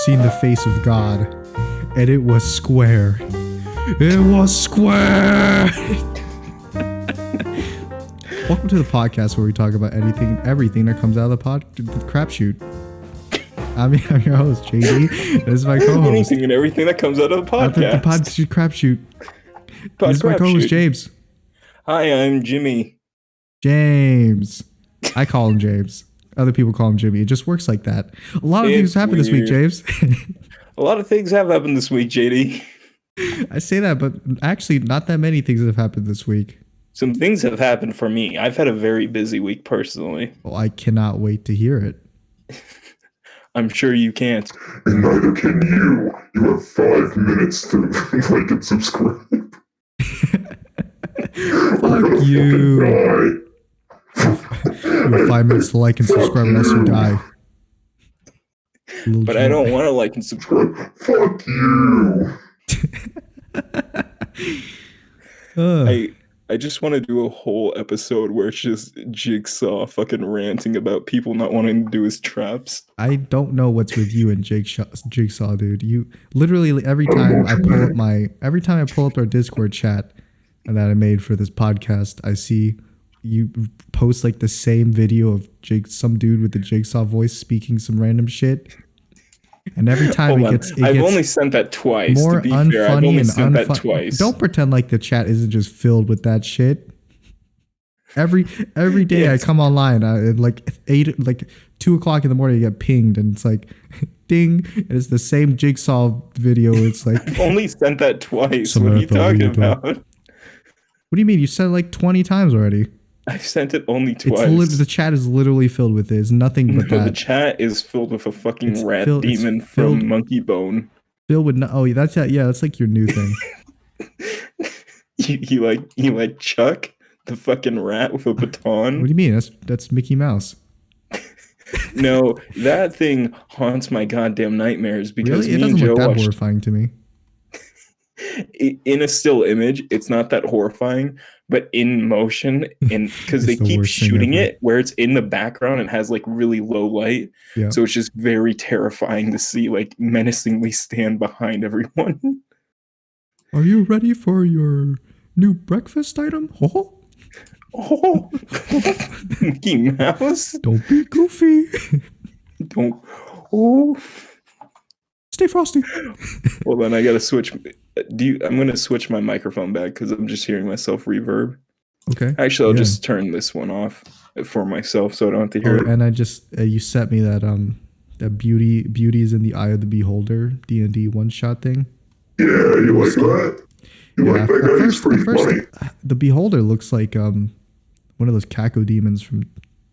seen the face of God, and it was square. It was square. Welcome to the podcast where we talk about everything that comes out of the crapshoot. I'm your host, JD. This is my co-host. Anything and everything that comes out of the podcast. The crapshoot. This is my co-host, James. Hi, I'm Jimmy. James. I call him James. Other people call him Jimmy. It just works like that. A lot of things happened this week, James. A lot of things have happened this week, JD. I say that, but actually not that many things have happened this week. Some things have happened for me. I've had a very busy week personally. Oh, I cannot wait to hear it. I'm sure you can't. And neither can you. You have 5 minutes to like and subscribe. Fuck you. You have 5 minutes to like and subscribe unless you die. But I don't want to like and subscribe. Fuck you. I just want to do a whole episode where it's just Jigsaw fucking ranting about people not wanting to do his traps. I don't know what's with you and Jigsaw, dude. You literally every time I pull up our Discord chat that I made for this podcast, I see you post like the same video of some dude with the Jigsaw voice speaking some random shit. And every time I've only sent that twice. More to be unfunny fair, I've only and sent that twice. Don't pretend like the chat isn't just filled with that shit. Every day I come online, at like 2 o'clock in the morning, I get pinged, and it's like, ding, and it's the same Jigsaw video. It's like I've only sent that twice. What are you talking about? What do you mean? You sent it like 20 times already. I've sent it only twice. The chat is literally filled with it. It's nothing but that. The chat is filled with a fucking rat demon from Monkey Bone. Filled with that's like your new thing. you like Chuck, the fucking rat with a baton. What do you mean? That's Mickey Mouse. No, that thing haunts my goddamn nightmares because really? It doesn't look that horrifying to me. In a still image, it's not that horrifying, but in motion, and because they keep shooting it where it's in the background and has like really low light, so it's just very terrifying to see, like menacingly stand behind everyone. Are you ready for your new breakfast item? Oh, Mickey Mouse! Don't be goofy. Don't. Oh. Stay frosty. Well, then I gotta switch. I'm gonna switch my microphone back because I'm just hearing myself reverb. Okay. Actually, I'll just turn this one off for myself so I don't have to hear it. And I just you sent me that that beauty is in the eye of the beholder D&D one shot thing. Yeah, you like that? At first, the beholder looks like one of those Kako demons from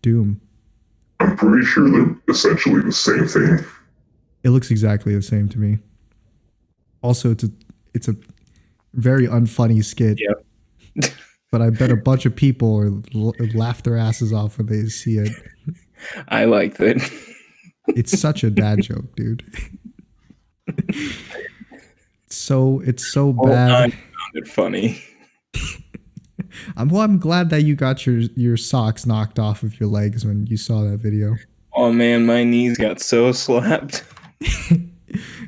Doom. I'm pretty sure they're essentially the same thing. It looks exactly the same to me. Also, it's a very unfunny skit. Yeah. But I bet a bunch of people laugh their asses off when they see it. I like that. It's such a dad joke, dude. It's so bad. I found it funny. I'm glad that you got your socks knocked off of your legs when you saw that video. Oh man, my knees got so slapped.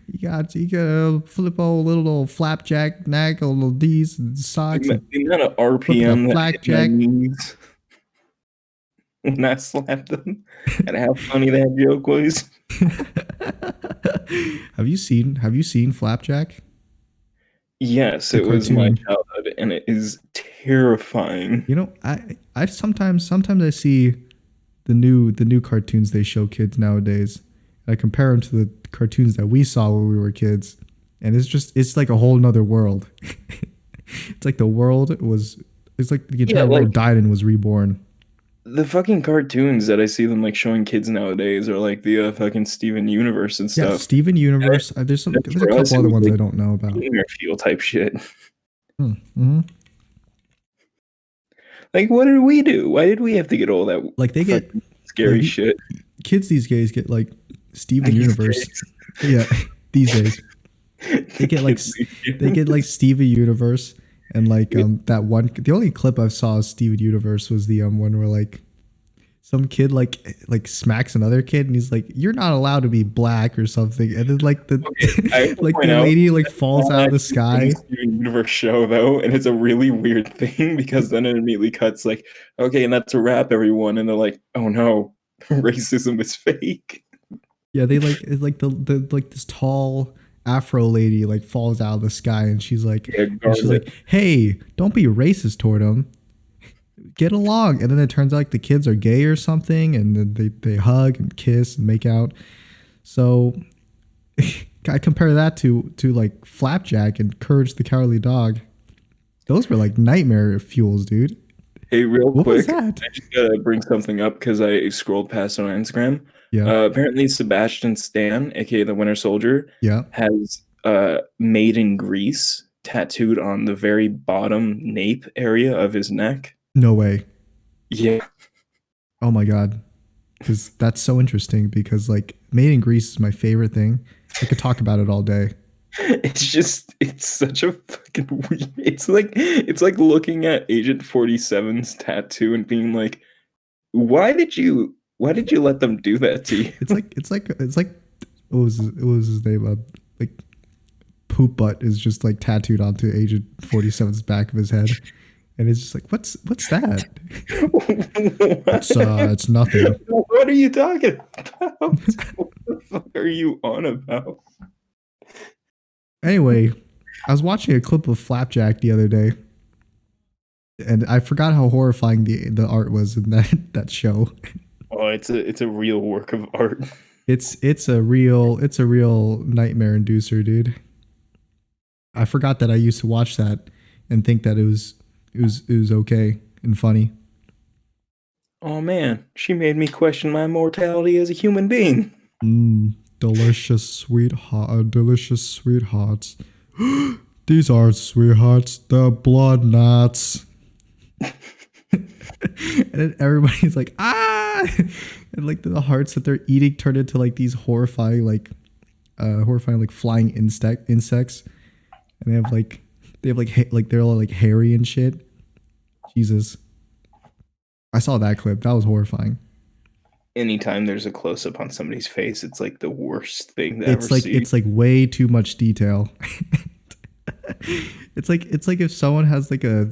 You got to flip a little flapjack neck, a little D's and socks. The amount of RPM that hit my knees when I slapped them, and how funny that joke was. Have you seen Flapjack? Yes, it was my childhood, and it is terrifying. You know, I sometimes I see the new cartoons they show kids nowadays. I compare them to the cartoons that we saw when we were kids, and it's like a whole nother world. It's like the entire world died and was reborn. The fucking cartoons that I see them like showing kids nowadays are like the fucking Steven Universe and stuff. Yeah, Steven Universe. There's a couple other ones I don't know about. Feel type shit. Mm-hmm. Like, what did we do? Why did we have to get all that? Like they get scary shit. Kids these days get like Steven Universe. Yeah, these days they get like Steven Universe, and like that one. The only clip I saw of Steven Universe was the one where like some kid like smacks another kid, and he's like, "You're not allowed to be black" or something. And then like the like the lady like falls out of the sky. Steven Universe show though, and it's a really weird thing because then it immediately cuts like, okay, and that's a wrap, everyone, and they're like, oh no, racism is fake. Yeah, they like it's like the like this tall Afro lady like falls out of the sky, and she's like, "Hey, don't be racist toward him. Get along." And then it turns out like the kids are gay or something, and then they hug and kiss and make out. So I compare that to like Flapjack and Courage the Cowardly Dog. Those were like nightmare fuels, dude. Hey, real What quick, was that? I just gotta bring something up because I scrolled past on Instagram. Yeah. Apparently Sebastian Stan, aka the Winter Soldier, Yeah. has "Made in Greece" tattooed on the very bottom nape area of his neck. No way. Yeah. Oh my god. Because that's so interesting, because like Made in Greece is my favorite thing. I could talk about it all day. It's such a fucking weird. It's like looking at Agent 47's tattoo and being like, why did you let them do that to you? It's like what was his name? Like Poop Butt is just like tattooed onto Agent 47's back of his head. And it's just like, what's that? It's nothing. What are you talking about? What the fuck are you on about? Anyway, I was watching a clip of Flapjack the other day, and I forgot how horrifying the art was in that show. Oh, it's a real work of art. It's a real nightmare inducer, dude. I forgot that I used to watch that and think that it was okay and funny. Oh man, she made me question my mortality as a human being. Delicious sweethearts. These are sweethearts, the blood knots. And then everybody's like, ah! And like the hearts that they're eating turn into like these horrifying like flying insects. And they have like they're all like hairy and shit. Jesus. I saw that clip. That was horrifying. Anytime there's a close up on somebody's face, it's like the worst thing to ever see. It's like way too much detail. It's like if someone has like a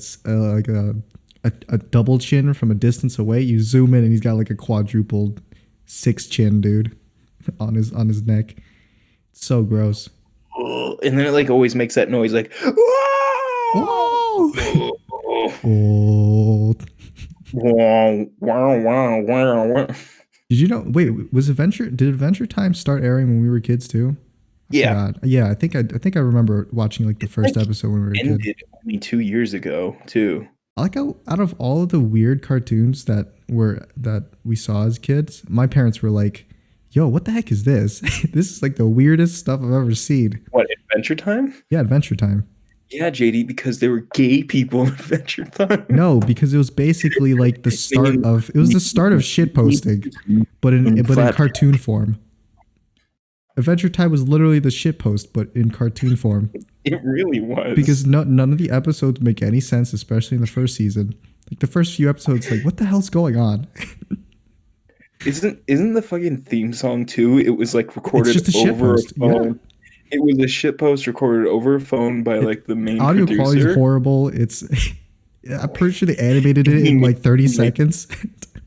double chin from a distance away, you zoom in and he's got like a quadruple 6 chin, dude, on his neck. It's so gross. And then it like always makes that noise like, whoa! Oh. Wow. Did you know? Wait, did Adventure Time start airing when we were kids too? Yeah. Yeah, I think I remember watching like the first episode when we were a kid. Ended only 2 years ago too. I like how out of all of the weird cartoons that we saw as kids, my parents were like, "Yo, what the heck is this? This is like the weirdest stuff I've ever seen." What, Adventure Time? Yeah, Adventure Time. Yeah, JD, because there were gay people in Adventure Time. No, because it was basically like the start of shit posting, but in cartoon form. Adventure Time was literally the shit post, but in cartoon form. It really was. Because none of the episodes make any sense, especially in the first season. Like the first few episodes, like what the hell's going on? Isn't the fucking theme song too? It was like recorded over a phone. Yeah. It was a shitpost recorded over a phone by like the main audio producer. Quality is horrible. I'm pretty sure they animated it in like 30 seconds.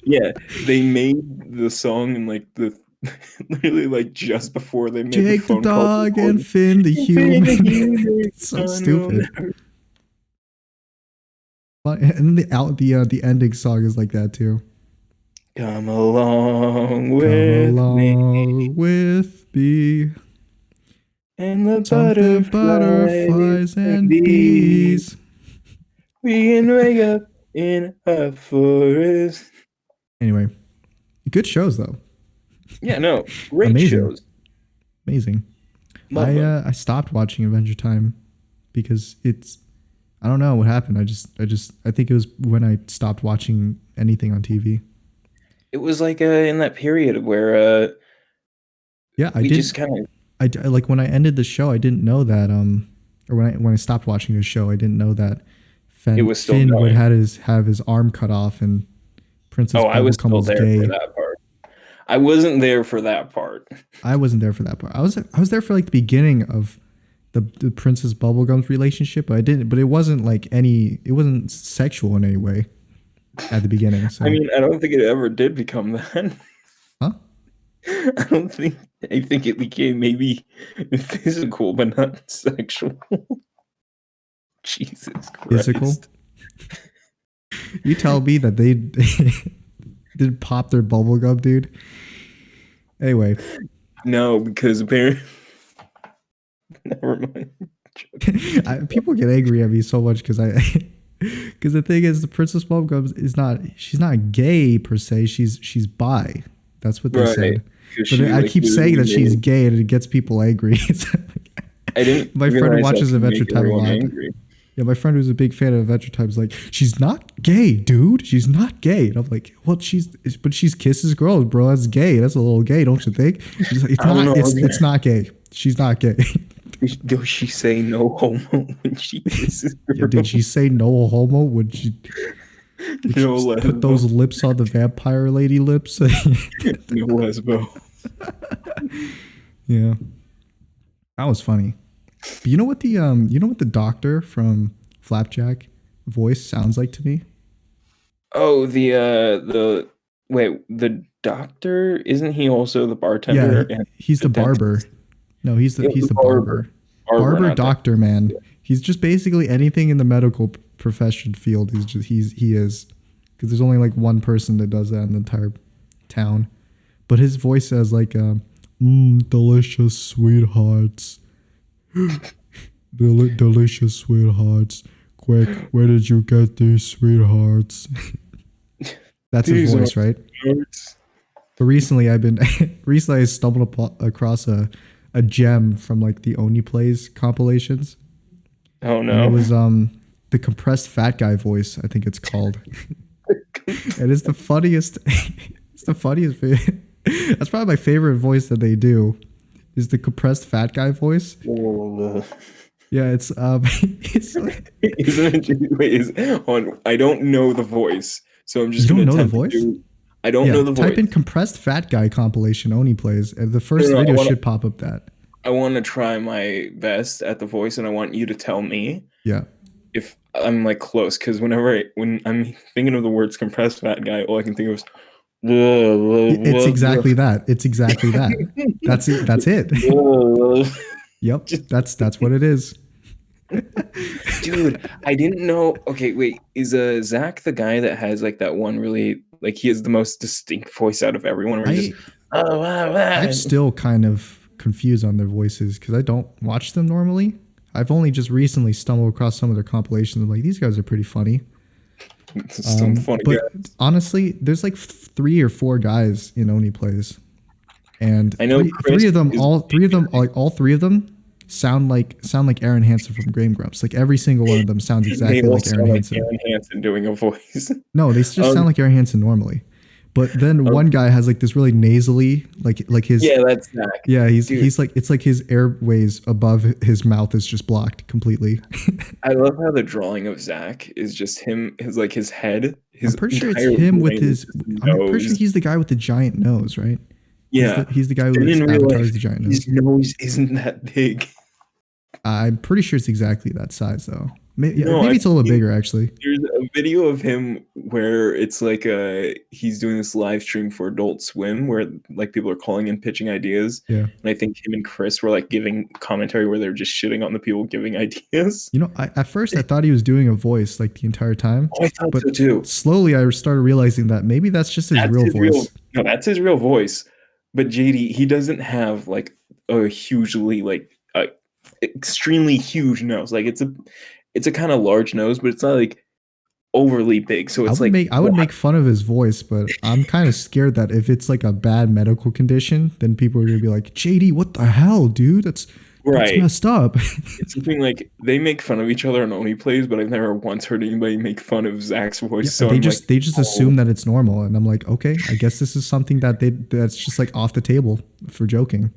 Yeah, they made the song in like literally like just before they made Jake the phone the dog call. and Finn the human. It's so stupid. And then the ending song is like that too. Come along with me. And the butterflies and bees. We can wake up in a forest. Anyway, good shows though. Yeah, no, great Amazing. shows. Amazing. I stopped watching Adventure Time because I don't know what happened. I think it was when I stopped watching anything on TV. It was like in that period where just kind of. I like when I ended the show, I didn't know that or when I stopped watching the show, I didn't know that Finn would have his arm cut off and Princess I was Bubblegum still was there gay. for that part. I wasn't there for that part. I wasn't there for that part. I was there for like the beginning of the Princess Bubblegum's relationship, but it wasn't like it wasn't sexual in any way at the beginning. So I mean, I don't think it ever did become that. huh? I think it became maybe physical, but not sexual. Jesus Christ. Physical? You tell me that they didn't pop their bubblegum, dude. Anyway. No, because apparently... Never mind. People get angry at me so much because the thing is, the Princess Bubblegum she's not gay per se. She's bi. That's what they said. But I keep saying that she's gay, and it gets people angry. I didn't. My friend who watches Adventure Time a lot. Yeah, my friend who's a big fan of Adventure Time is like, she's not gay, dude. She's not gay. And I'm like, well, she's kisses girls, bro. That's gay. That's a little gay, don't you think? She's like, it's not gay. She's not gay. Does she say no homo when she kisses girls? Yeah, did she say no homo when she put those lips on the vampire lady lips? No lesbo. Yeah, that was funny. But you know what the doctor from Flapjack voice sounds like to me? Oh, the doctor, isn't he also the bartender? Yeah, he's the barber. No, he's the barber. Barber doctor, man. He's just basically anything in the medical profession field. He is, because there's only like one person that does that in the entire town. But his voice says like, delicious sweethearts. Delicious sweethearts. Quick, where did you get these sweethearts? That's his voice, right? But recently I stumbled across a gem from like the OneyPlays compilations. Oh no. And it was the compressed fat guy voice, I think it's called. It is the funniest. It's the funniest. That's probably my favorite voice that they do. Is the compressed fat guy voice? Yeah, it's Isn't it? Wait, I don't know the voice, so I'm just. You don't know the voice? I don't know the voice. Type in compressed fat guy compilation OneyPlays, and the first video should pop up that. I want to try my best at the voice, and I want you to tell me. Yeah. If I'm like close, because when I'm thinking of the words compressed fat guy, all I can think of is. It's exactly that. It's exactly that. That's it. That's it. Yep. That's what it is. Dude, I didn't know. Okay, wait. Is Zach the guy that has like that one really like he has the most distinct voice out of everyone? I'm still kind of confused on their voices because I don't watch them normally. I've only just recently stumbled across some of their compilations. I'm like, these guys are pretty funny. Some funny but guys. Honestly, there's like 3 or 4 guys in OneyPlays, and I know all three of them sound like Aaron Hansen from Game Grumps. Like every single one of them sounds exactly like Aaron Hansen. Aaron Hansen doing a voice. No, they just sound like Aaron Hansen normally. But then one guy has like this really nasally, like his. Yeah, that's Zach. Yeah, he's like, it's like his airways above his mouth is just blocked completely. I love how the drawing of Zach is just him, his head. I'm pretty sure it's him with his. I'm pretty sure he's the guy with the giant nose, right? Yeah, he's the guy who avatars the giant nose. His nose isn't that big. I'm pretty sure it's exactly that size though. Maybe it's a little bigger actually. There's a video of him where it's like he's doing this live stream for Adult Swim where like people are calling and pitching ideas. Yeah. And I think him and Chris were like giving commentary where they're just shitting on the people giving ideas. You know, at first I thought he was doing a voice like the entire time. Oh, I thought so too. Slowly I started realizing that maybe that's just his real voice. No, that's his real voice. But JD, he doesn't have like a hugely like extremely huge nose. Like it's a kind of large nose, but it's not like overly big. So it's I would make fun of his voice, but I'm kind of scared that if it's like a bad medical condition, then people are gonna be like, JD, what the hell, dude? That's messed up. It's something like they make fun of each other on OneyPlays, but I've never once heard anybody make fun of Zach's voice. Yeah, so they just assume that it's normal, and I'm like, okay, I guess this is something that's just like off the table for joking.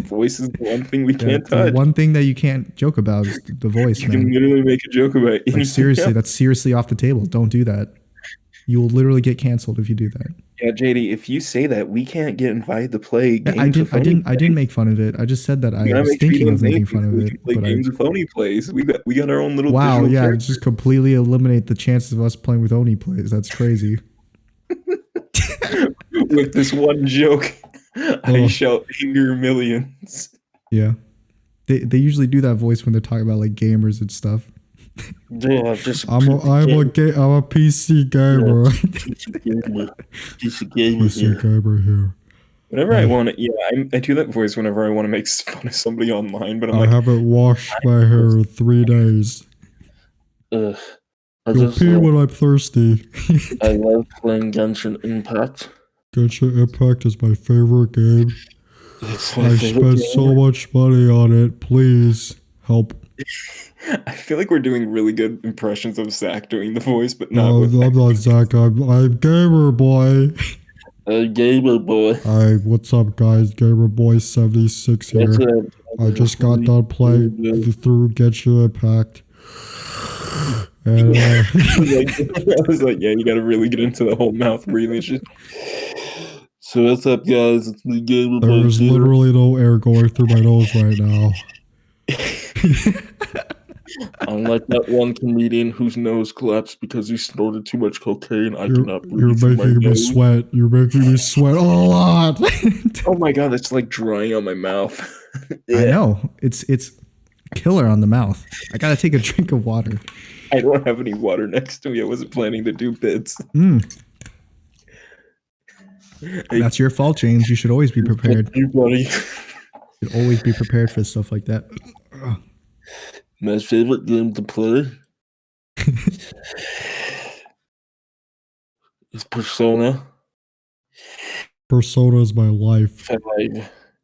Voice is the one thing we can't touch. The one thing that you can't joke about is the voice. You can literally make a joke about it. Like, seriously, that's seriously off the table. Don't do that. You will literally get canceled if you do that. Yeah, JD, if you say that, we can't get invited to play games. I didn't make fun of it. I just said that I was thinking of making fun of it. Play games with OneyPlays. We got our own little. Wow, digital yeah, character. just completely eliminate the chances of us playing with OneyPlays. That's crazy. With this one joke, I shall anger millions. Yeah, they usually do that voice when they're talking about like gamers and stuff. Yeah, I'm a PC gamer. PC gamer here. Whenever I want to, I do that voice whenever I want to make fun of somebody online. But I haven't washed my hair in 3 days. Ugh. You'll pee when I'm thirsty. I love playing Genshin Impact. Genshin Impact is my favorite game. I spent so much money on it. Please help. I feel like we're doing really good impressions of Zach doing the voice, but not. No, I'm not Zach. I'm Gamer Boy. Gamer Boy. Hi, what's up, guys? Gamer Boy 76 here. I just got done playing through Genshin Impact. And, I was like, yeah, you gotta really get into the whole mouth breathing shit. So what's up, guys? It's me, Gamer Boy. There's literally no air going through my nose right now. I'm like that one comedian whose nose collapsed because he snorted too much cocaine. Cannot breathe. You're making me sweat. You're making me sweat a lot. Oh my god, it's like drying on my mouth. Yeah. I know. It's killer on the mouth. I gotta take a drink of water. I don't have any water next to me. I wasn't planning to do bits. That's your fault, James. You should always be prepared. You, buddy. You should always be prepared for stuff like that. My favorite game to play is Persona. Persona is my life. 5.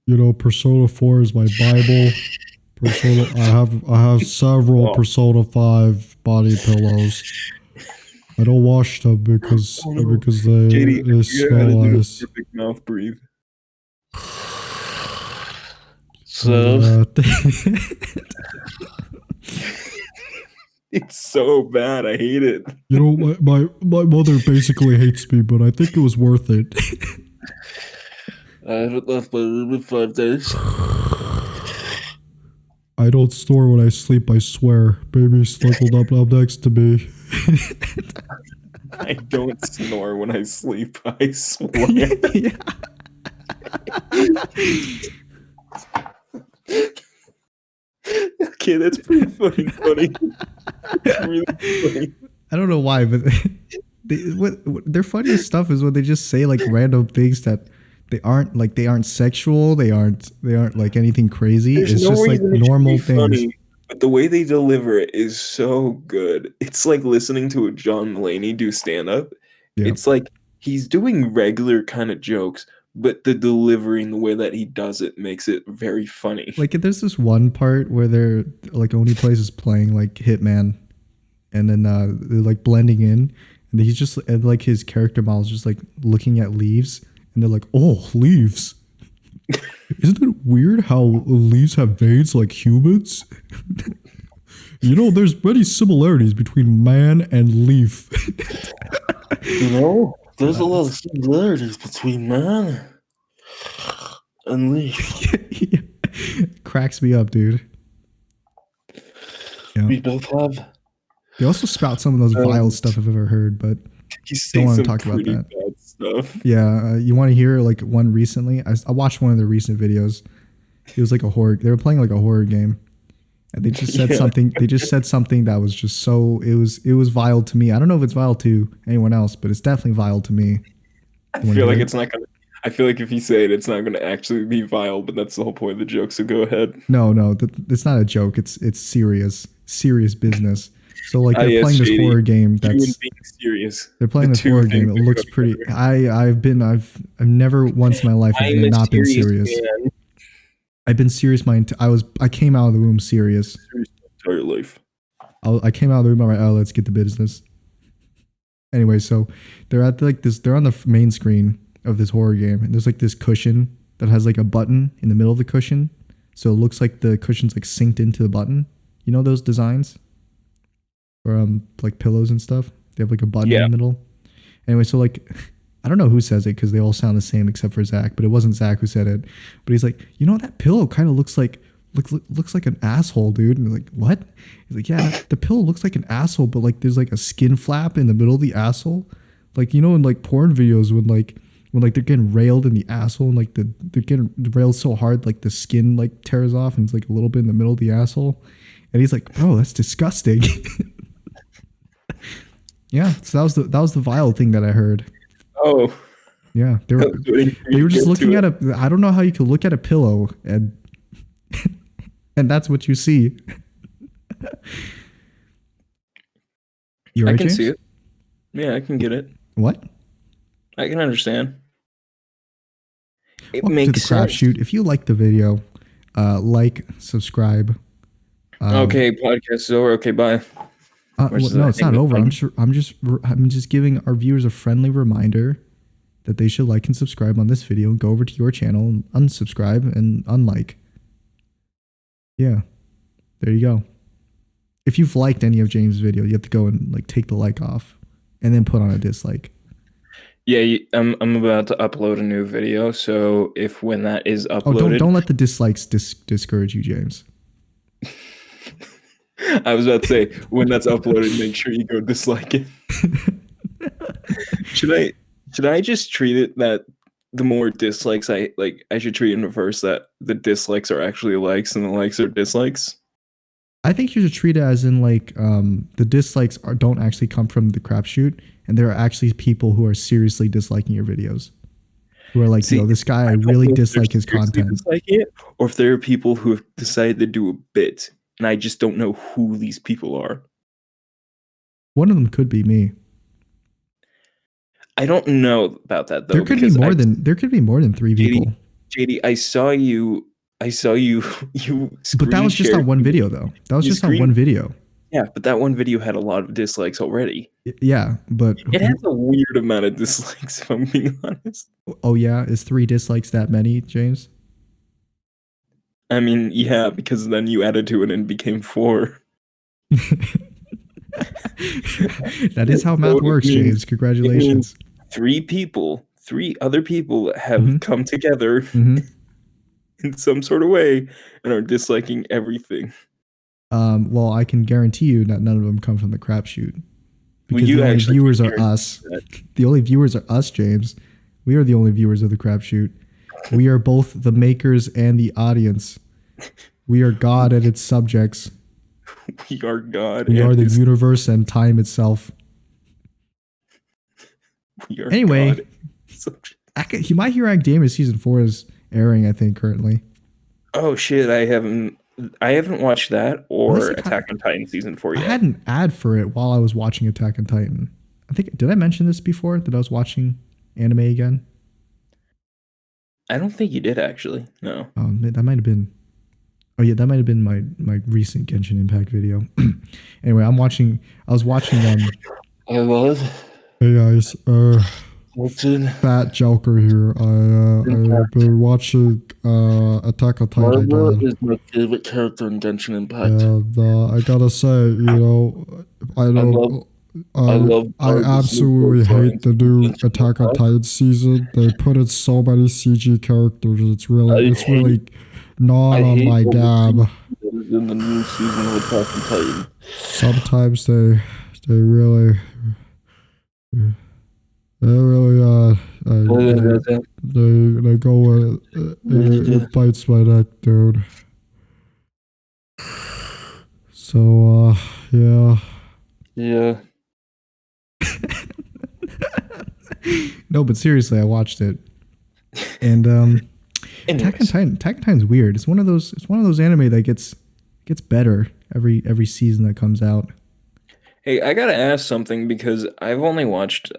You know, Persona 4 is my Bible. Persona, I have several Persona 5 body pillows. I don't wash them because they smell nice. Mouth breathe. So it's so bad. I hate it. You know, my mother basically hates me, but I think it was worth it. I haven't left my room in 5 days. I don't snore when I sleep, I swear. Baby's snuggled up next to me. I don't snore when I sleep, I swear. Yeah. Okay, that's pretty fucking funny. It's really funny. I don't know why, but their funniest stuff is when they just say like random things that they aren't sexual, they aren't like anything crazy. It's just like normal things. Funny, but the way they deliver it is so good. It's like listening to a John Mulaney do stand up. Yeah. It's like he's doing regular kind of jokes, but the delivery and the way that he does it makes it very funny. Like there's this one part where they're like OneyPlays is playing like Hitman, and then they're like blending in, and he's just and like his character model is just like looking at leaves, and they're like, "Oh, leaves! Isn't it weird how leaves have veins like humans?" You know, there's many similarities between man and leaf. You know, there's a lot of similarities between man and leaf. Yeah. Cracks me up, dude. Yeah. We both have. They also spout some of those vile stuff I've ever heard, but don't want to talk about that. Bad stuff. Yeah, you want to hear like one recently? I watched one of their recent videos. It was like a horror. They were playing like a horror game, and they just said something. They just said something that was just so. It was vile to me. I don't know if it's vile to anyone else, but it's definitely vile to me. I feel like it's not gonna. I feel like if you say it, it's not gonna actually be vile. But that's the whole point of the joke. So go ahead. No, it's not a joke. It's serious business. So like they're playing this horror game that's being serious. They're playing this horror game. It looks pretty. I've never once in my life have not been serious. Man. I've been serious I came out of the womb serious. Entire life. I came out of the room. All right, let's get the business. Anyway, so they're at like this. They're on the main screen of this horror game, and there's like this cushion that has like a button in the middle of the cushion, so it looks like the cushion's like synced into the button. You know those designs, or like pillows and stuff. They have like a button in the middle, Anyway, so like, I don't know who says it because they all sound the same except for Zach, but it wasn't Zach who said it. But he's like, that pillow kind of looks like an asshole, dude. And I'm like, what? He's like, yeah, the pillow looks like an asshole, but like there's like a skin flap in the middle of the asshole, like in like porn videos when they're getting railed in the asshole and like they're getting railed so hard like the skin like tears off and it's like a little bit in the middle of the asshole. And he's like, bro, that's disgusting. Yeah, so that was the vile thing that I heard. Oh, yeah, they were just looking at I don't know how you could look at a pillow and and that's what you see. You right, I can James? see it. Yeah, I can get it. What? I can understand. It Welcome makes to the crap sense. shoot. If you like the video, like, subscribe. Okay, podcast is over. Okay, bye. No, it's not over. I'm just giving our viewers a friendly reminder that they should like and subscribe on this video and go over to your channel and unsubscribe and unlike. Yeah, there you go. If you've liked any of James' video, you have to go and like take the like off and then put on a dislike. Yeah, I'm about to upload a new video, so when that is uploaded, don't let the dislikes discourage you, James. I was about to say, when that's uploaded, make sure you go dislike it. Should I just treat it that the more dislikes I should treat in reverse, that the dislikes are actually likes and the likes are dislikes? I think you should treat it as in like the dislikes don't actually come from the crapshoot, and there are actually people who are seriously disliking your videos, who are like, this guy, I really dislike his content. Dislike it, or if there are people who have decided to do a bit, and I just don't know who these people are. One of them could be me. I don't know about that though. There could be more than 3 people. JD, I saw you. But that was just on one video, though. That was just on one video. Yeah, but that one video had a lot of dislikes already. Yeah, but it has a weird amount of dislikes, if I'm being honest. Oh yeah, is 3 dislikes that many, James? I mean, yeah, because then you added to it and it became 4. That is how math works, James. Congratulations. 3 other people have come together in some sort of way and are disliking everything. Well, I can guarantee you that none of them come from the crapshoot. Because the only viewers are us. The only viewers are us, James. We are the only viewers of the crapshoot. We are both the makers and the audience. We are God and its subjects. We are God. We are the universe and time itself. We are anyway, God. My Hero Academia season 4 is airing, I think, currently. Oh shit! I haven't watched that or Attack on Titan season 4 yet. I had an ad for it while I was watching Attack on Titan. Did I mention this before that I was watching anime again? I don't think you did actually. No. Oh, that might have been. Oh yeah, that might have been my recent Genshin Impact video. Anyway, I was watching. I was. Hey guys, Fat Joker here. I've been watching Attack on Titan. Marva is my favorite character in Genshin Impact. And I gotta say, I absolutely hate the new Attack on Titan season. They put in so many CG characters. It's really not on my gab. In the new season of Attack on Titan. Sometimes they really they go it bites my neck, dude. So yeah. No, but seriously, I watched it, and Attack on Titan's weird. It's one of those anime that gets better every season that comes out. Hey, I gotta ask something because I've only watched.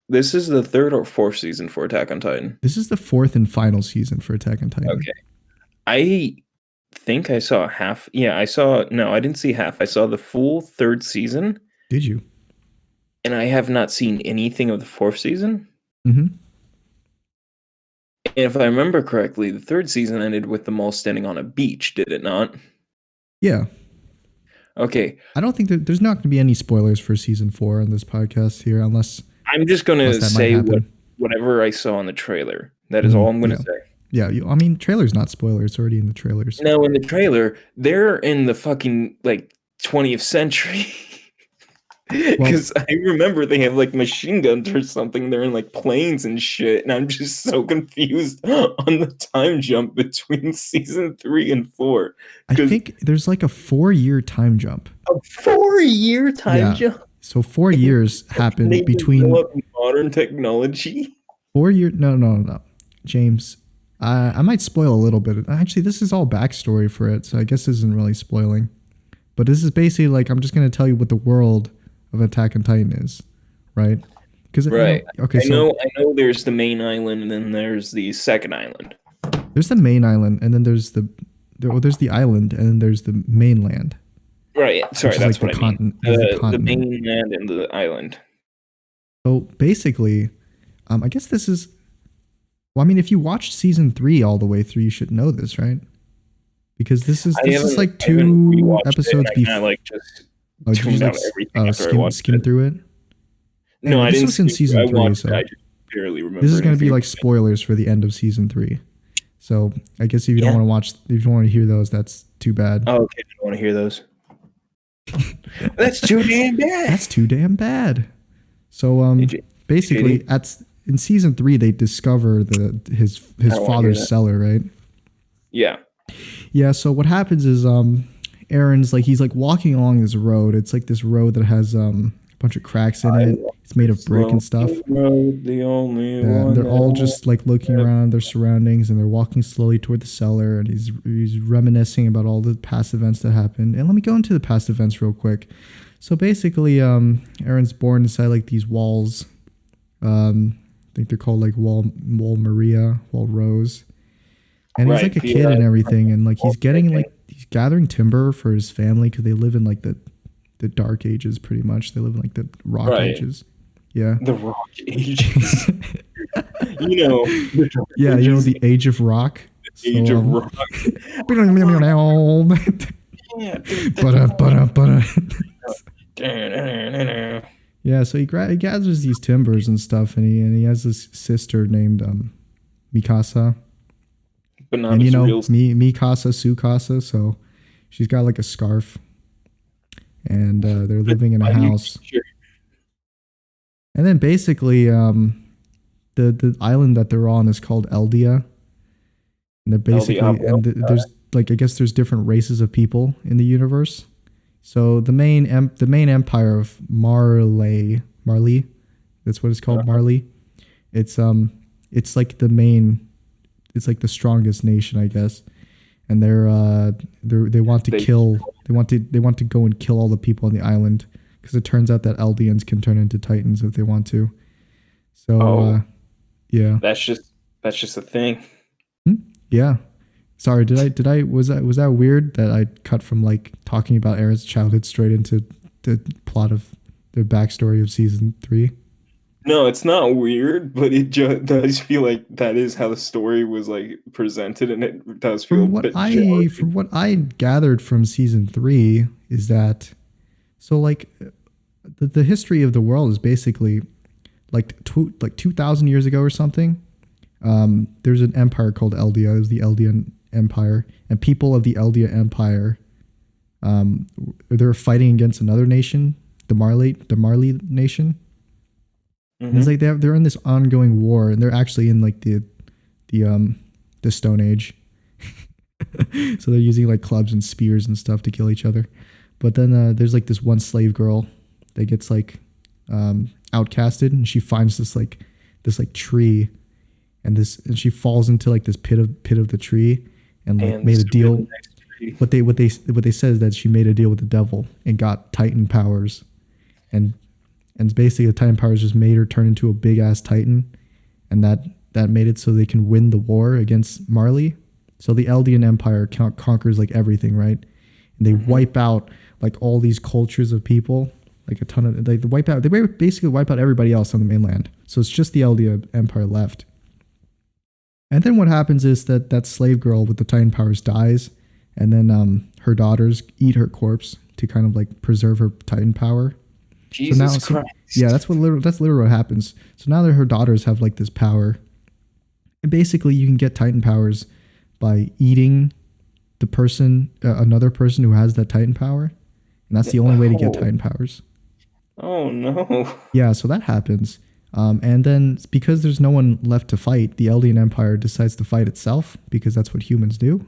This is the 3rd or 4th season for Attack on Titan. This is the 4th and final season for Attack on Titan. Okay, I think I saw half. Yeah, I didn't see half. I saw the full 3rd season. Did you? And I have not seen anything of the 4th season. Mm-hmm. And if I remember correctly, the 3rd season ended with them all standing on a beach, did it not? Yeah. Okay. I don't think there's not going to be any spoilers for season 4 on this podcast here, unless I'm just gonna Unless that might say happen. whatever I saw in the trailer. That is all I'm gonna say. Yeah, I mean, trailer's not spoiler. It's already in the trailers. No, in the trailer, they're in the fucking like 20th century. Because I remember they have like machine guns or something. They're in like planes and shit, and I'm just so confused on the time jump between season 3 and 4. I think there's like a 4-year time jump. A 4-year time jump. So 4 years happened between modern technology. 4 years. No, James. I might spoil a little bit. Actually, this is all backstory for it, so I guess this isn't really spoiling. But this is basically like I'm just gonna tell you what the world of Attack on Titan is, right? Because I know there's the main island, and then there's the second island. There's the main island, and then there's the island, and then there's the mainland. Right. Sorry, that's like what I mean. The mainland and the island. So basically, I guess this is. Well, I mean, if you watched season 3 all the way through, you should know this, right? Because this is like 2 episodes before. Like just tuned out everything after I watched skim through it. No, I didn't. This was in season 3, so I just barely remember. This is going to be like spoilers for the end of season 3. So I guess if you don't want to watch, if you don't want to hear those, that's too bad. Oh, okay. I don't want to hear those. That's too damn bad. That's too damn bad. So basically, in season 3, they discover his father's cellar, right? Yeah. Yeah. So what happens is Aaron's like he's like walking along this road. It's like this road that has a bunch of cracks in it. It's made of brick and stuff. The only one. They're all just like looking around their surroundings, and they're walking slowly toward the cellar. And he's reminiscing about all the past events that happened. And let me go into the past events real quick. So basically, Aaron's born inside like these walls. I think they're called like Wall Maria, Wall Rose. And he's like a kid and everything, and like he's gathering timber for his family because they live in like the dark ages pretty much. They live in like the rock ages. Yeah. The rock ages. You know. Yeah, you know the age of rock. Age of rock. Yeah, so he gathers these timbers and stuff, and he has this sister named Mikasa. But not and you know Mikasa Sukasa, so she's got like a scarf, and they're living in a house. And then basically, the island that they're on is called Eldia, and they're basically there's like I guess there's different races of people in the universe. So the main empire of Marley, that's what it's called, Marley. It's like the main. It's like the strongest nation, I guess, and they want to go and kill all the people on the island because it turns out that Eldians can turn into Titans if they want to. So, yeah, that's just a thing. Yeah, sorry, was that weird that I cut from like talking about Aaron's childhood straight into the plot of the backstory of season 3? No, it's not weird, but it just does feel like that is how the story was like presented, and it does feel from what I gathered from season 3 is that so like the history of the world is basically like 2,000 years ago or something. There's an empire called Eldia. It was the Eldian Empire, and people of the Eldia Empire they're fighting against another nation, the Marley nation. Mm-hmm. It's like they're in this ongoing war, and they're actually in like the Stone Age. So they're using like clubs and spears and stuff to kill each other. But then there's like this one slave girl that gets like outcasted, and she finds this tree, and she falls into like this pit of the tree, and like made a deal. What they said is that she made a deal with the devil and got Titan powers, and basically the Titan powers just made her turn into a big ass Titan, and that made it so they can win the war against Marley. So the Eldian Empire conquers like everything, right? And they wipe out like all these cultures of people, like a ton of they basically wipe out everybody else on the mainland. So it's just the Eldian Empire left. And then what happens is that slave girl with the Titan powers dies, and then her daughters eat her corpse to kind of like preserve her Titan power. Jesus Christ. Yeah, that's literally what happens. So now that her daughters have like this power, and basically you can get Titan powers by eating the person, another person who has that Titan power, and that's the only way to get Titan powers. Oh no. Yeah, so that happens. And then because there's no one left to fight, the Eldian Empire decides to fight itself because that's what humans do.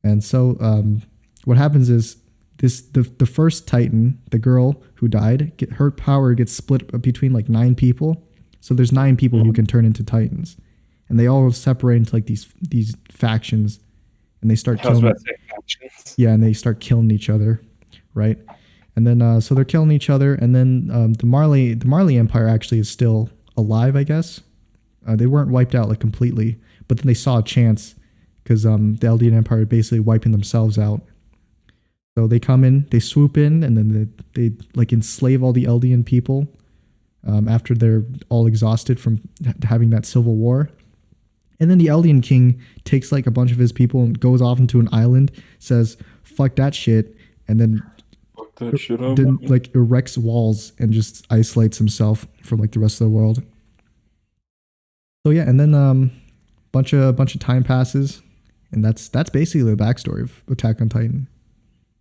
And so what happens is the first Titan, the girl who died, her power gets split between like 9 people. So there's 9 people who can turn into Titans, and they all separate into like these factions, and they start killing. Yeah, and they start killing each other, right? And then so they're killing each other, and then the Marley Empire actually is still alive, I guess. They weren't wiped out like completely, but then they saw a chance because the Eldian Empire basically wiping themselves out. So they come in, they swoop in, and then they like enslave all the Eldian people after they're all exhausted from having that civil war. And then the Eldian king takes like a bunch of his people and goes off into an island, says, "Fuck that shit," and then like erects walls and just isolates himself from like the rest of the world. So yeah, and then bunch of time passes, and that's basically the backstory of Attack on Titan.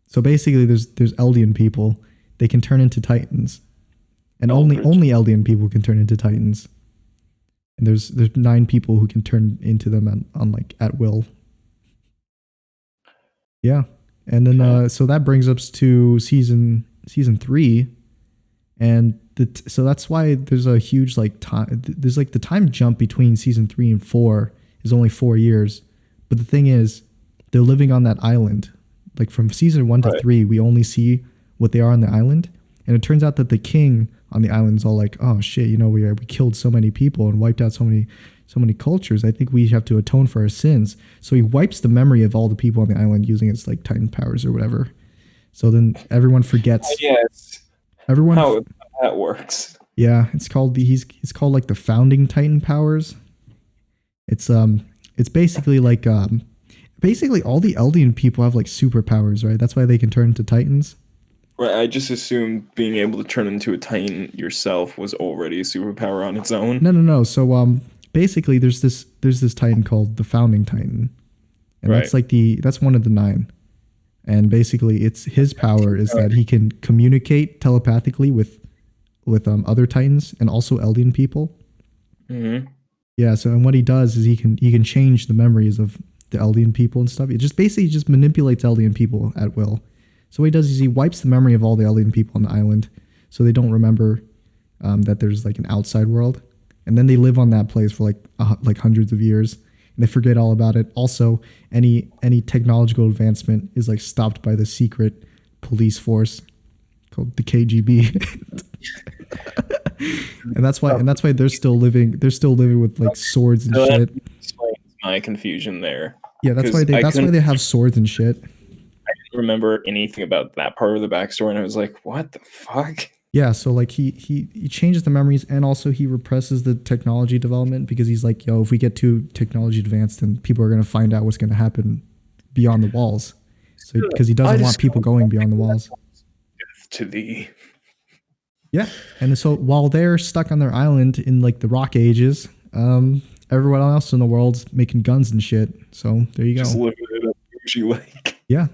So basically, there's Eldian people. They can turn into Titans, and only Eldian people can turn into Titans. And there's 9 people who can turn into them on like at will. Yeah, and then so that brings us to season 3, and so that's why there's a huge like time. There's like the time jump between season 3 and 4 is only 4 years, but the thing is, they're living on that island. Like from season 1 to 3, we only see what they are on the island, and it turns out that the king on the island is all like, "Oh shit, you know, we killed so many people and wiped out so many cultures. I think we have to atone for our sins." So he wipes the memory of all the people on the island using his like Titan powers or whatever. So then everyone forgets. Yes. Everyone. How that works. Yeah, it's called like the founding Titan powers. It's basically like basically all the Eldian people have like superpowers, right? That's why they can turn into Titans. Right, I just assumed being able to turn into a Titan yourself was already a superpower on its own. No. So basically there's this Titan called the Founding Titan. And that's like that's one of the 9. And basically it's his power is that he can communicate telepathically with other Titans and also Eldian people. Mm-hmm. Yeah, so and what he does is he can change the memories of the Eldian people and stuff. It just basically just manipulates Eldian people at will. So what he does is he wipes the memory of all the Eldian people on the island, so they don't remember that there's like an outside world, and then they live on that place for like hundreds of years, and they forget all about it. Also, any technological advancement is like stopped by the secret police force called the KGB, and that's why they're still living with like swords and shit. That explains my confusion there. Yeah, that's why they have swords and shit. I didn't remember anything about that part of the backstory, and I was like, "What the fuck?" Yeah, so like he changes the memories, and also he represses the technology development because he's like, "Yo, if we get too technology advanced, then people are gonna find out what's gonna happen beyond the walls." So because he doesn't want people going beyond the walls. To thee. Yeah, and so while they're stuck on their island in like the Rock Ages, everyone else in the world's making guns and shit. So there you go. Just living it up bougie like. Yeah.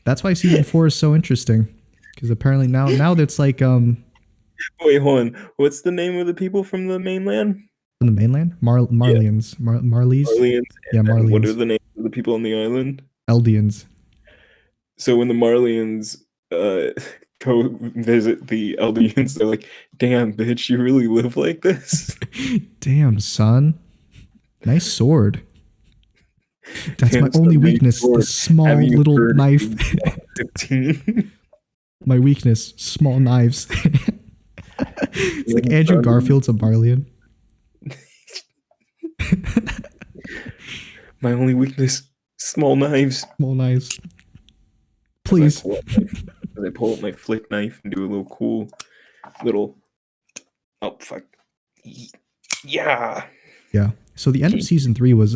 That's why season 4 is so interesting, because apparently now that's like Wait, hold on. What's the name of the people from the mainland? From the mainland, Marlians, Marlies. Yeah, Marlians. What are the names of the people on the island? Eldians. So when the Marlians go visit the Eldians, they're like, "Damn, bitch, you really live like this?" Damn, son. Nice sword. That's my only weakness, the small little knife. 15? My weakness, small knives. It's like Andrew Garfield's a Marlian. My only weakness, small knives. Small knives. Please. I pull up my flick knife and do a little cool little... Oh, fuck. Yeah. Yeah. So the end of season 3 was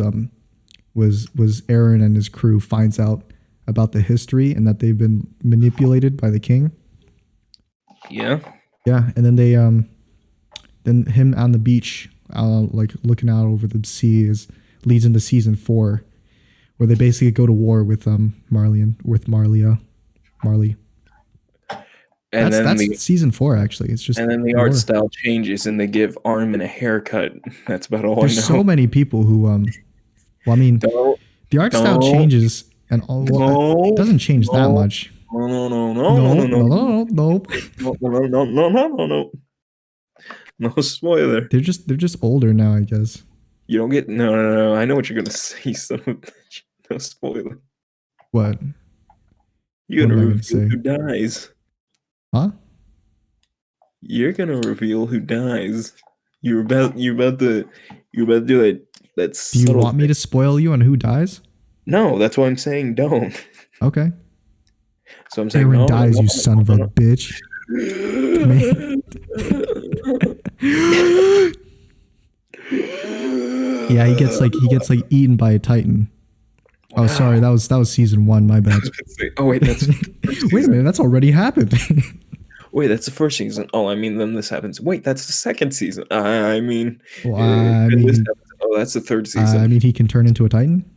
Aaron and his crew finds out about the history and that they've been manipulated by the king. Yeah. Yeah, and then then him on the beach, like looking out over the sea, leads into season 4, where they basically go to war with Marley. And then That's season 4 actually. It's just the art style changes, and they give Armin a haircut. That's about all I know. There's so many people who well, I mean, the art style changes, and it doesn't change that much. No. No spoiler. They're just older now, I guess. You don't get no. I know what you're gonna say. Son of a bitch. No spoiler. What? You're gonna reveal who dies. Huh? You're gonna reveal who dies. You're about to do it. That's. Do you want me to spoil you on who dies? No, that's why I'm saying don't. Okay. So I'm saying Aaron dies, you son of a bitch. Yeah, he gets like eaten by a titan. Oh, sorry, that was season 1. My bad. Oh wait, that's wait a minute, that's already happened. Wait, that's the first season. Oh, I mean, then this happens. Wait, that's the second season. I mean, oh, that's the third season. I mean, he can turn into a titan.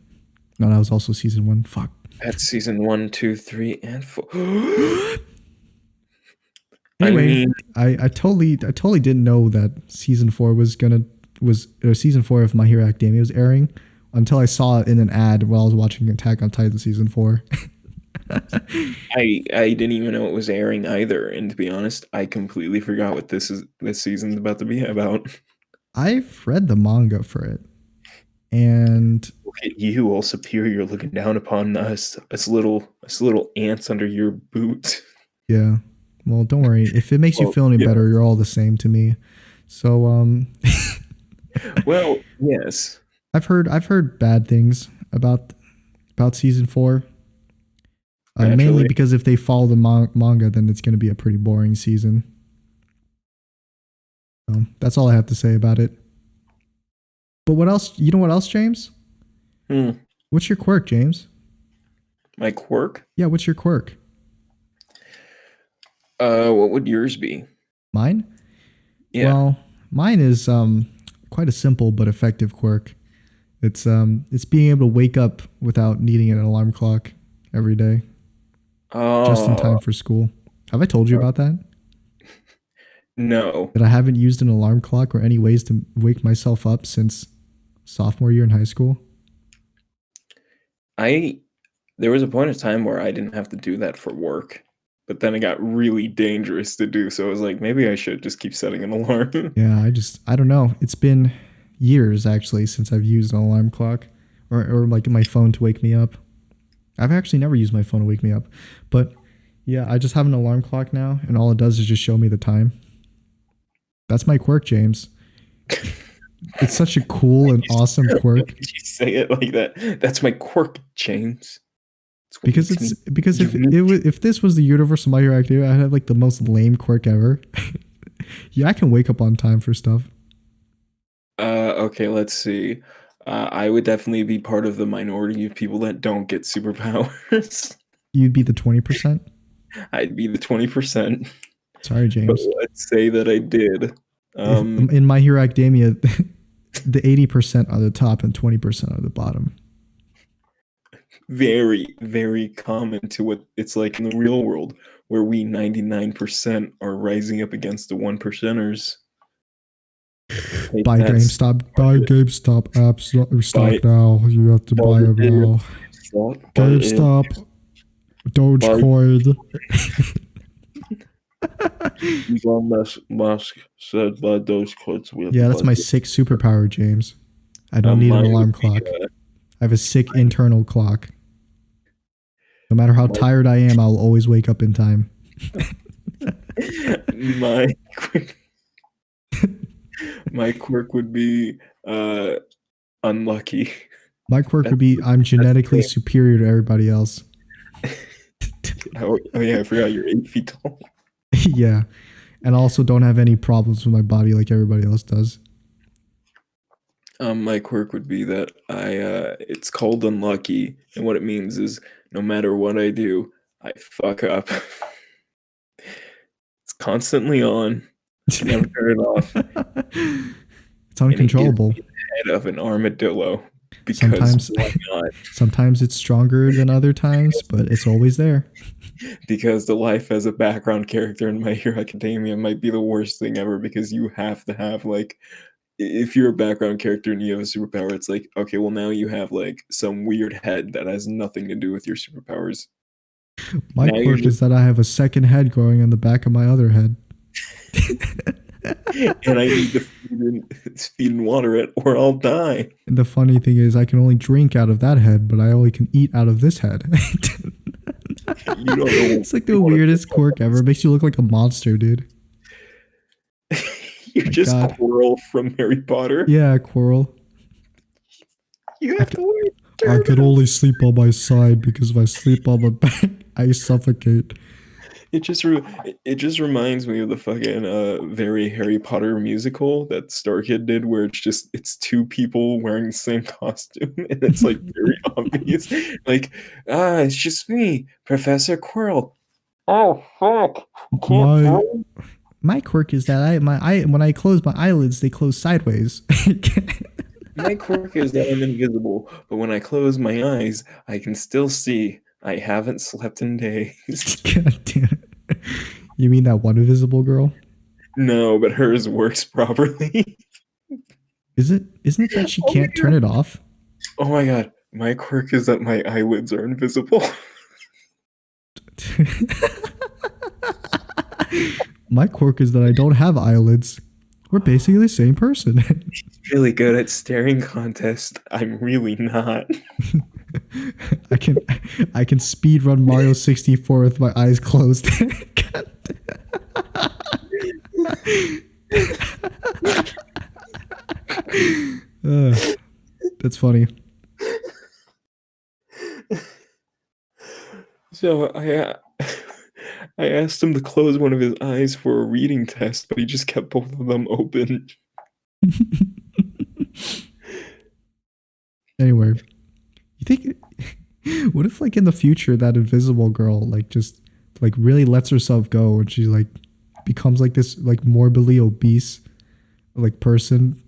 No, that was also season 1. Fuck. That's season 1, 2, 3, and 4. Anyway, I totally didn't know that season 4 season 4 of My Hero Academia was airing until I saw it in an ad while I was watching Attack on Titan season 4. I didn't even know it was airing either, and to be honest, I completely forgot what this season's about to be about. I've read the manga for it, and look at you, all superior, looking down upon us little ants under your boot. Yeah. Well, don't worry. If it makes you feel any better, you're all the same to me. So, well, yes. I've heard bad things about season 4. Mainly because if they follow the manga, then it's going to be a pretty boring season. So that's all I have to say about it. But what else? You know what else, James? What's your quirk, James? My quirk? Yeah, what's your quirk? What would yours be? Mine? Yeah. Well, mine is quite a simple but effective quirk. It's being able to wake up without needing an alarm clock every day. Just in time for school. Have I told you about that? No. That I haven't used an alarm clock or any ways to wake myself up since sophomore year in high school. There was a point of time where I didn't have to do that for work, but then it got really dangerous to do. So I was like, maybe I should just keep setting an alarm. Yeah, I don't know. It's been years actually since I've used an alarm clock or like my phone to wake me up. I've actually never used my phone to wake me up, but yeah, I just have an alarm clock now, and all it does is just show me the time. That's my quirk, James. It's such a cool and awesome quirk. Did you say it like that? That's my quirk, James. Because if this was the universal My Hero Academia, I'd have like the most lame quirk ever. Yeah, I can wake up on time for stuff. Okay, let's see. I would definitely be part of the minority of people that don't get superpowers. You'd be the 20%? I'd be the 20%. Sorry, James. But let's say that I did. In My Hero Academia, the 80% are the top and 20% are the bottom. Very, very common to what it's like in the real world, where we 99% are rising up against the 1%ers. Buy GameStop. Buy GameStop. Absolutely. Stop now. You have to buy them now. GameStop. Dogecoin. Elon Musk said buy Dogecoin. Yeah, that's my sick superpower, James. I don't need an alarm clock. I have a sick internal clock. No matter how tired I am, I'll always wake up in time. My quirk would be unlucky. My quirk would be I'm genetically superior to everybody else. Oh yeah, I forgot you're 8 feet tall. Yeah, and also don't have any problems with my body like everybody else does. My quirk would be that it's called unlucky, and what it means is no matter what I do, I fuck up. It's constantly on. You never turn it off. It's uncontrollable. And it gives me the head of an armadillo. Because Sometimes, why not? sometimes it's stronger than other times, but it's always there. Because the life as a background character in My Hero Academia might be the worst thing ever, because you have to have, like, if you're a background character and you have a superpower, it's like, okay, well, now you have, like, some weird head that has nothing to do with your superpowers. My Now quirk is that I have a second head growing on the back of my other head. And I need to feed and water it or I'll die. And the funny thing is, I can only drink out of that head, but I only can eat out of this head. You don't know. It's like the weirdest quirk ever. It makes you look like a monster, dude. You're just God. Quirrell from Harry Potter. Yeah, Quirrell. You have to wear I can only sleep on my side because if I sleep on my back, I suffocate. It just reminds me of the fucking very Harry Potter musical that Star Kid did, where it's two people wearing the same costume, and it's like very obvious. Like, it's just me, Professor Quirrell. Oh fuck! My quirk is that when I close my eyelids, they close sideways. My quirk is that I'm invisible, but when I close my eyes, I can still see. I haven't slept in days. God damn it. You mean that one invisible girl? No, but hers works properly. Isn't it that she can't turn it off? Oh my god. My quirk is that my eyelids are invisible. My quirk is that I don't have eyelids. We're basically the same person. Really good at staring contest. I'm really not. I can speed run Mario 64 with my eyes closed. That's funny. So I asked him to close one of his eyes for a reading test, but he just kept both of them open. Anyway, you think what if like in the future that invisible girl like just like really lets herself go and she like becomes like this like morbidly obese like person,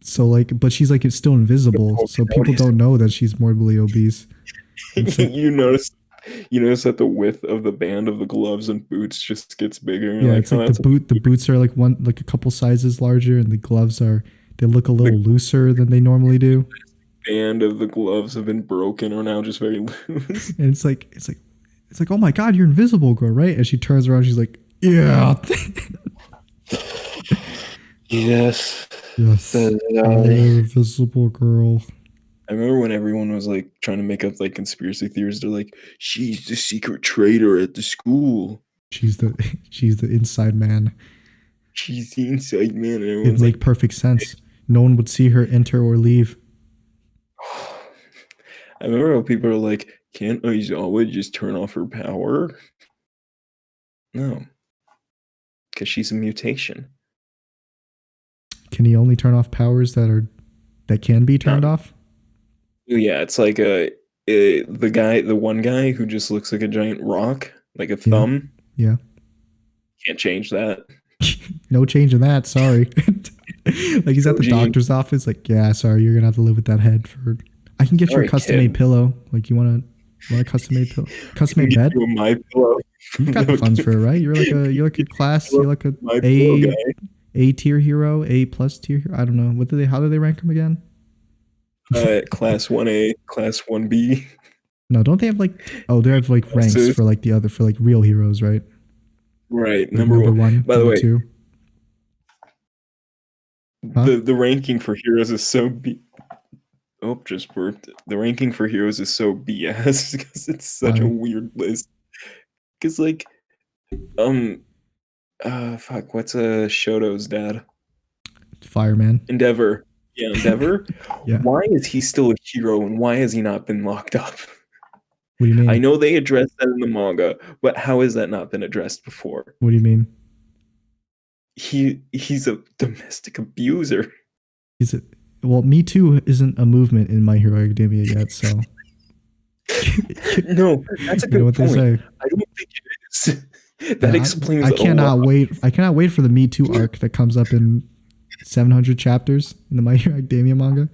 so like but she's like it's still invisible, so people don't know that she's morbidly obese. Like, you notice that the width of the band of the gloves and boots just gets bigger. Yeah, it's like the boots are like a couple sizes larger, and the gloves they look a little looser than they normally do. Band of the gloves have been broken or now just very loose. And it's like oh my god, you're invisible girl, right? And she turns around, she's like, yeah. Yes, invisible girl. I remember when everyone was like trying to make up like conspiracy theories. They're like, she's the secret traitor at the school. She's the inside man. She's the inside man. And It'd make perfect sense. No one would see her enter or leave. I remember how people are like, can't Aizawa just turn off her power? No. Because she's a mutation. Can he only turn off powers that can be turned off? Yeah, it's like the one guy who just looks like a giant rock, like a thumb. Yeah. Can't change that. No change in that, sorry. Like he's at the doctor's office, like, yeah, sorry, you're gonna have to live with that head for I can get you a custom made pillow. Like you want a custom made pillow? Custom made bed? My pillow. You've got the funds for it, right? You're like a class, you're like a A tier hero, A plus tier hero. I don't know. How do they rank them again? Class 1A, class 1B. No, don't they have like they have like ranks for like for like real heroes, right? Right. Like number one. By the way, 2. Huh? The ranking for heroes is so just burped. The ranking for heroes is so BS because it's such a weird list. Because like, fuck, what's Shoto's dad? Fireman. Endeavor. Yeah, Endeavor. Yeah. Why is he still a hero and why has he not been locked up? What do you mean? I know they addressed that in the manga, but how has that not been addressed before? What do you mean? He's a domestic abuser. Well, Me Too isn't a movement in My Hero Academia yet, so. No, that's a good point. They say. I don't think it is. That explains. I cannot wait. I cannot wait for the Me Too arc that comes up in 700 chapters in the My Hero Academia manga.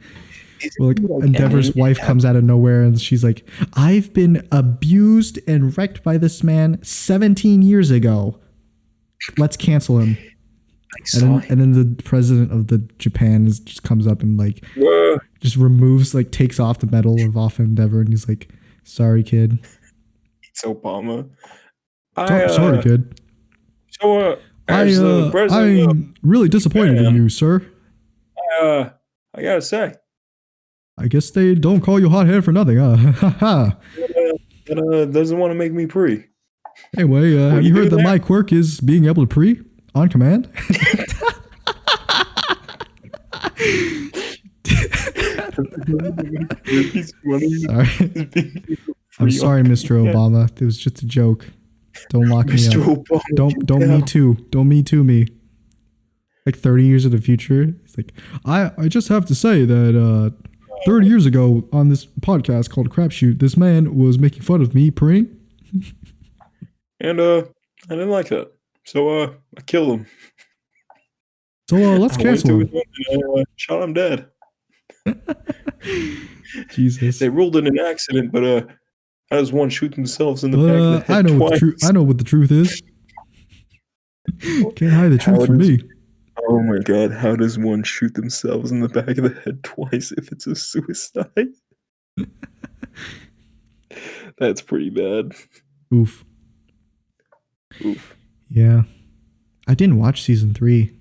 Well, like Endeavor's wife comes out of nowhere and she's like, "I've been abused and wrecked by this man 17 years ago. Let's cancel him." And then the president of the Japan just comes up and like just removes, like takes off the medal off Endeavor, and he's like, "Sorry, kid." It's Obama. Sorry, kid. So, I'm really disappointed in you, sir. I gotta say, I guess they don't call you hothead for nothing, huh? That doesn't want to make me pre. Anyway, have you heard that my quirk is being able to pre on command? I'm sorry, Mr. Obama. It was just a joke. Don't lock me up. Obama, don't me too. Don't me too me. Like 30 years in the future, it's like I just have to say that 30 years ago on this podcast called Crapshoot, this man was making fun of me praying. And I didn't like that. So I killed him. So let's cancel him. I shot him dead. Jesus. They ruled it an accident, but how does one shoot themselves in the back of the head twice? I know what the truth is. Can't hide the truth from me. Oh my god, how does one shoot themselves in the back of the head twice if it's a suicide? That's pretty bad. Oof. Yeah. I didn't watch season 3.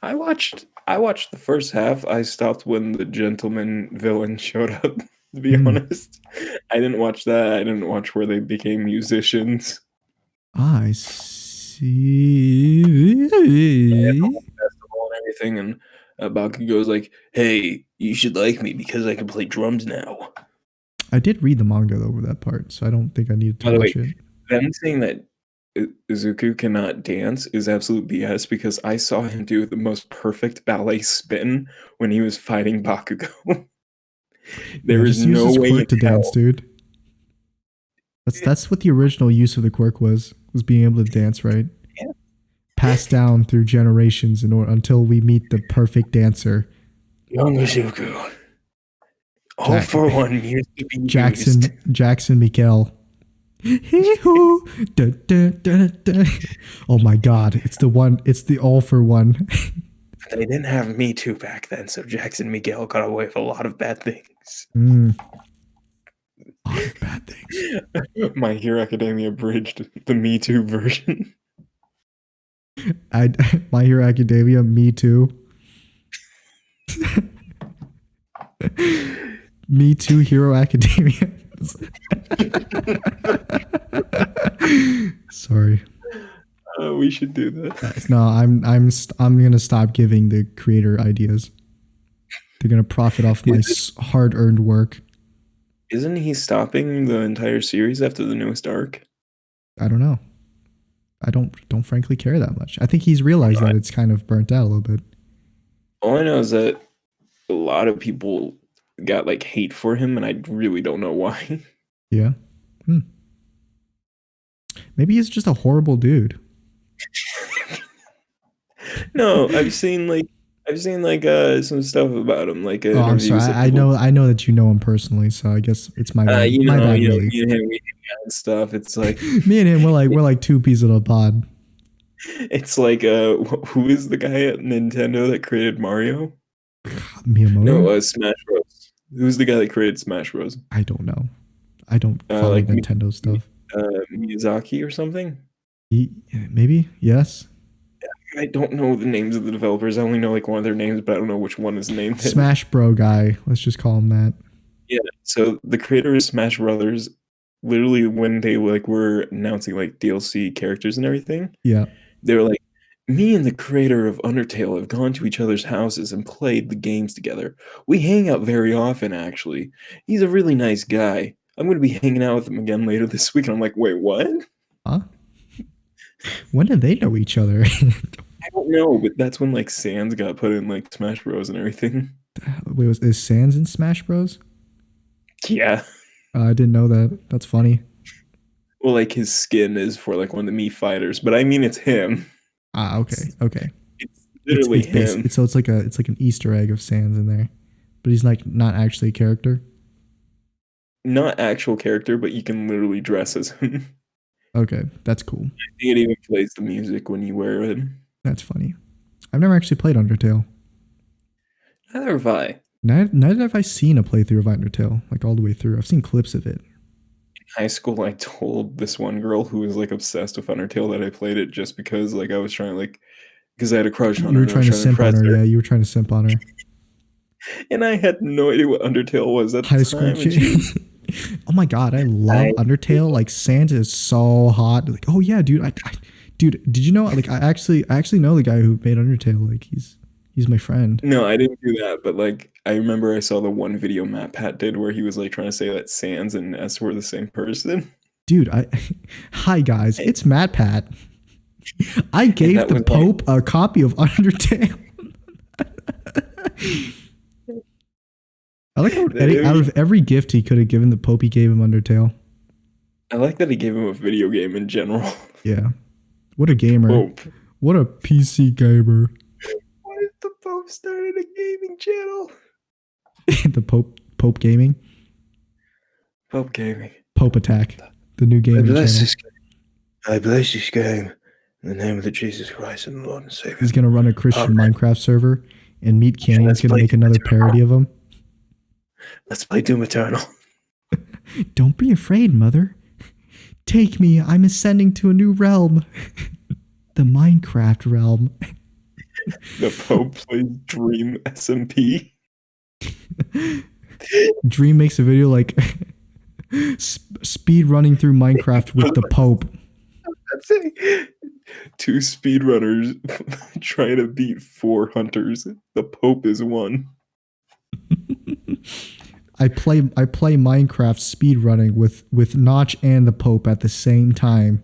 I watched the first half. I stopped when the gentleman villain showed up, to be honest. I didn't watch that. I didn't watch where they became musicians. I see. Festival and everything, and Baku goes like, "Hey, you should like me because I can play drums now." I did read the manga over that part, so I don't think I needed to watch it. Them saying that Izuku cannot dance is absolute BS because I saw him do the most perfect ballet spin when he was fighting Bakugo. There is no way to dance, dude. That's what the original use of the quirk was being able to dance, right? Yeah. Passed down through generations until we meet the perfect dancer. Young Izuku. All for one used to be Jackson Mikael. Oh my god, it's the all for one. They didn't have Me Too back then, so Jackson Miguel got away with a lot of bad things. A lot of bad things. My Hero Academia bridged the Me Too version. My Hero Academia, Me Too. Me Too Hero Academia. Sorry. We should do that. No, I'm gonna stop giving the creator ideas. They're gonna profit off my hard-earned work. Isn't he stopping the entire series after the newest arc? I don't know. I don't frankly care that much. I think he's realized that it's kind of burnt out a little bit. All I know is that a lot of people got like hate for him, and I really don't know why. Yeah. Maybe he's just a horrible dude. No, I've seen some stuff about him. Like, I'm sorry. I know that you know him personally, so I guess it's my bad. My bad, really. Me and him, we and stuff. It's like me and him, we're like two peas in a pod. It's like who is the guy at Nintendo that created Mario? Miyamoto? No, Smash Bros. Who's the guy that created Smash Bros? I don't know. I don't follow like Nintendo stuff. Miyazaki or something? Maybe, yes. I don't know the names of the developers. I only know like one of their names, but I don't know which one is named. Smash Bro guy. Let's just call him that. Yeah. So the creator of Smash Brothers, literally when they like were announcing like DLC characters and everything, yeah, they were like, "Me and the creator of Undertale have gone to each other's houses and played the games together. We hang out very often, actually. He's a really nice guy. I'm going to be hanging out with him again later this week." And I'm like, wait, what? Huh? When did they know each other? I don't know, but that's when like Sans got put in like Smash Bros and everything. Wait, is Sans in Smash Bros? Yeah. I didn't know that. That's funny. Well, like his skin is for like one of the Mii fighters, but I mean it's him. Ah, okay, okay. It's literally him. So it's like an Easter egg of Sans in there, but he's like not actually a character. Not actual character, but you can literally dress as him. Okay, that's cool. I think it even plays the music when you wear him. That's funny. I've never actually played Undertale. Neither have I. Neither have I seen a playthrough of Undertale, like all the way through. I've seen clips of it. High school, I told this one girl who was like obsessed with Undertale that I played it just because like I was trying like because I had a crush on her. You were trying to simp on her, yeah. You were trying to simp on her. And I had no idea what Undertale was at high the school time. kid. Oh my god, I love Undertale. Like Sans is so hot. Like, oh yeah, dude. Dude, did you know? Like, I actually know the guy who made Undertale. Like, he's my friend. No, I didn't do that, but like I remember I saw the one video Matt Pat did where he was like trying to say that Sans and S were the same person. Dude, hi guys, it's Matt Pat. I gave the Pope a copy of Undertale. I like how out of every gift he could have given the Pope, he gave him Undertale. I like that he gave him a video game in general. Yeah. What a gamer. Pope. What a PC gamer. What if the Pope started a gaming channel? The Pope Gaming? Pope Gaming. Pope Attack. The new gaming channel. I bless this game in the name of the Jesus Christ and Lord and Savior. He's going to run a Christian Minecraft server, and Meat Canyon's going to make another parody of him. Let's play Doom Eternal. Don't be afraid, mother. Take me, I'm ascending to a new realm. The Minecraft realm. The Pope plays Dream SMP. Dream makes a video like speed running through Minecraft with the Pope. That's it. 2 speedrunners trying to beat 4 hunters. The Pope is one. I play Minecraft speedrunning with Notch and the Pope at the same time.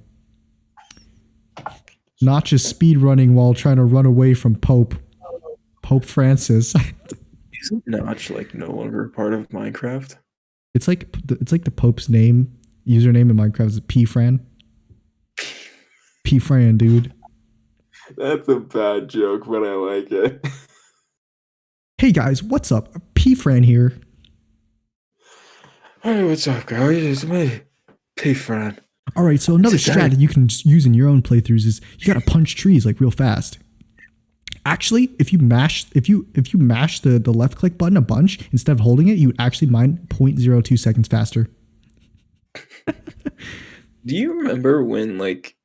Notch is speedrunning while trying to run away from Pope Francis. Isn't Notch like no longer part of Minecraft? It's like the Pope's username in Minecraft is PFran. PFran, dude. That's a bad joke, but I like it. Hey guys, what's up? PFran here. Hey, what's up, guys? It's me, PFran. All right, so another strat you can use in your own playthroughs is you gotta punch trees like real fast. Actually, if you mash the left click button a bunch instead of holding it, you would actually mine 0.02 seconds faster. Do you remember when like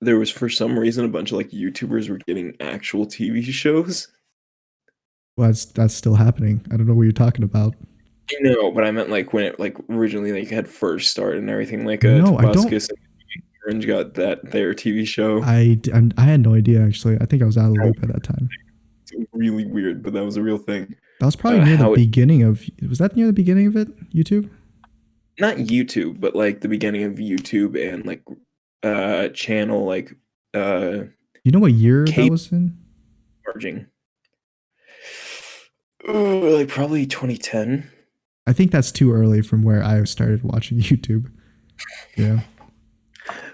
there was for some reason a bunch of like YouTubers were getting actual TV shows? Well, that's still happening. I don't know what you're talking about. I know, but I meant like when it like originally like had first started and everything. Like no, Tobuscus and Orange got their TV show. I had no idea actually. I think I was out of the loop at that time. It's really weird, but that was a real thing. That was probably near the beginning of. Was that near the beginning of it? YouTube? Not YouTube, but like the beginning of YouTube and like channel like You know what year that was in? Charging. Like probably 2010. I think that's too early from where I started watching YouTube. Yeah.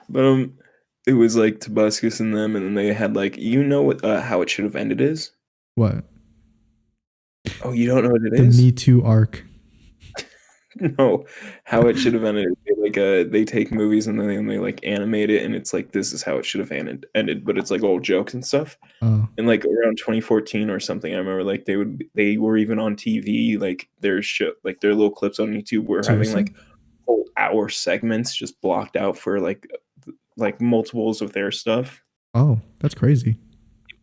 But it was like Tobuscus and them, and then they had like what how it should have ended is? What? Oh, you don't know what it is? The Me Too arc. No, how it should have ended. They take movies and then they like animate it, and it's like this is how it should have ended, but it's like old jokes and stuff. Oh. And like around 2014 or something, I remember like they were even on TV, like their little clips on YouTube were having like whole hour segments just blocked out for like multiples of their stuff. Oh, that's crazy.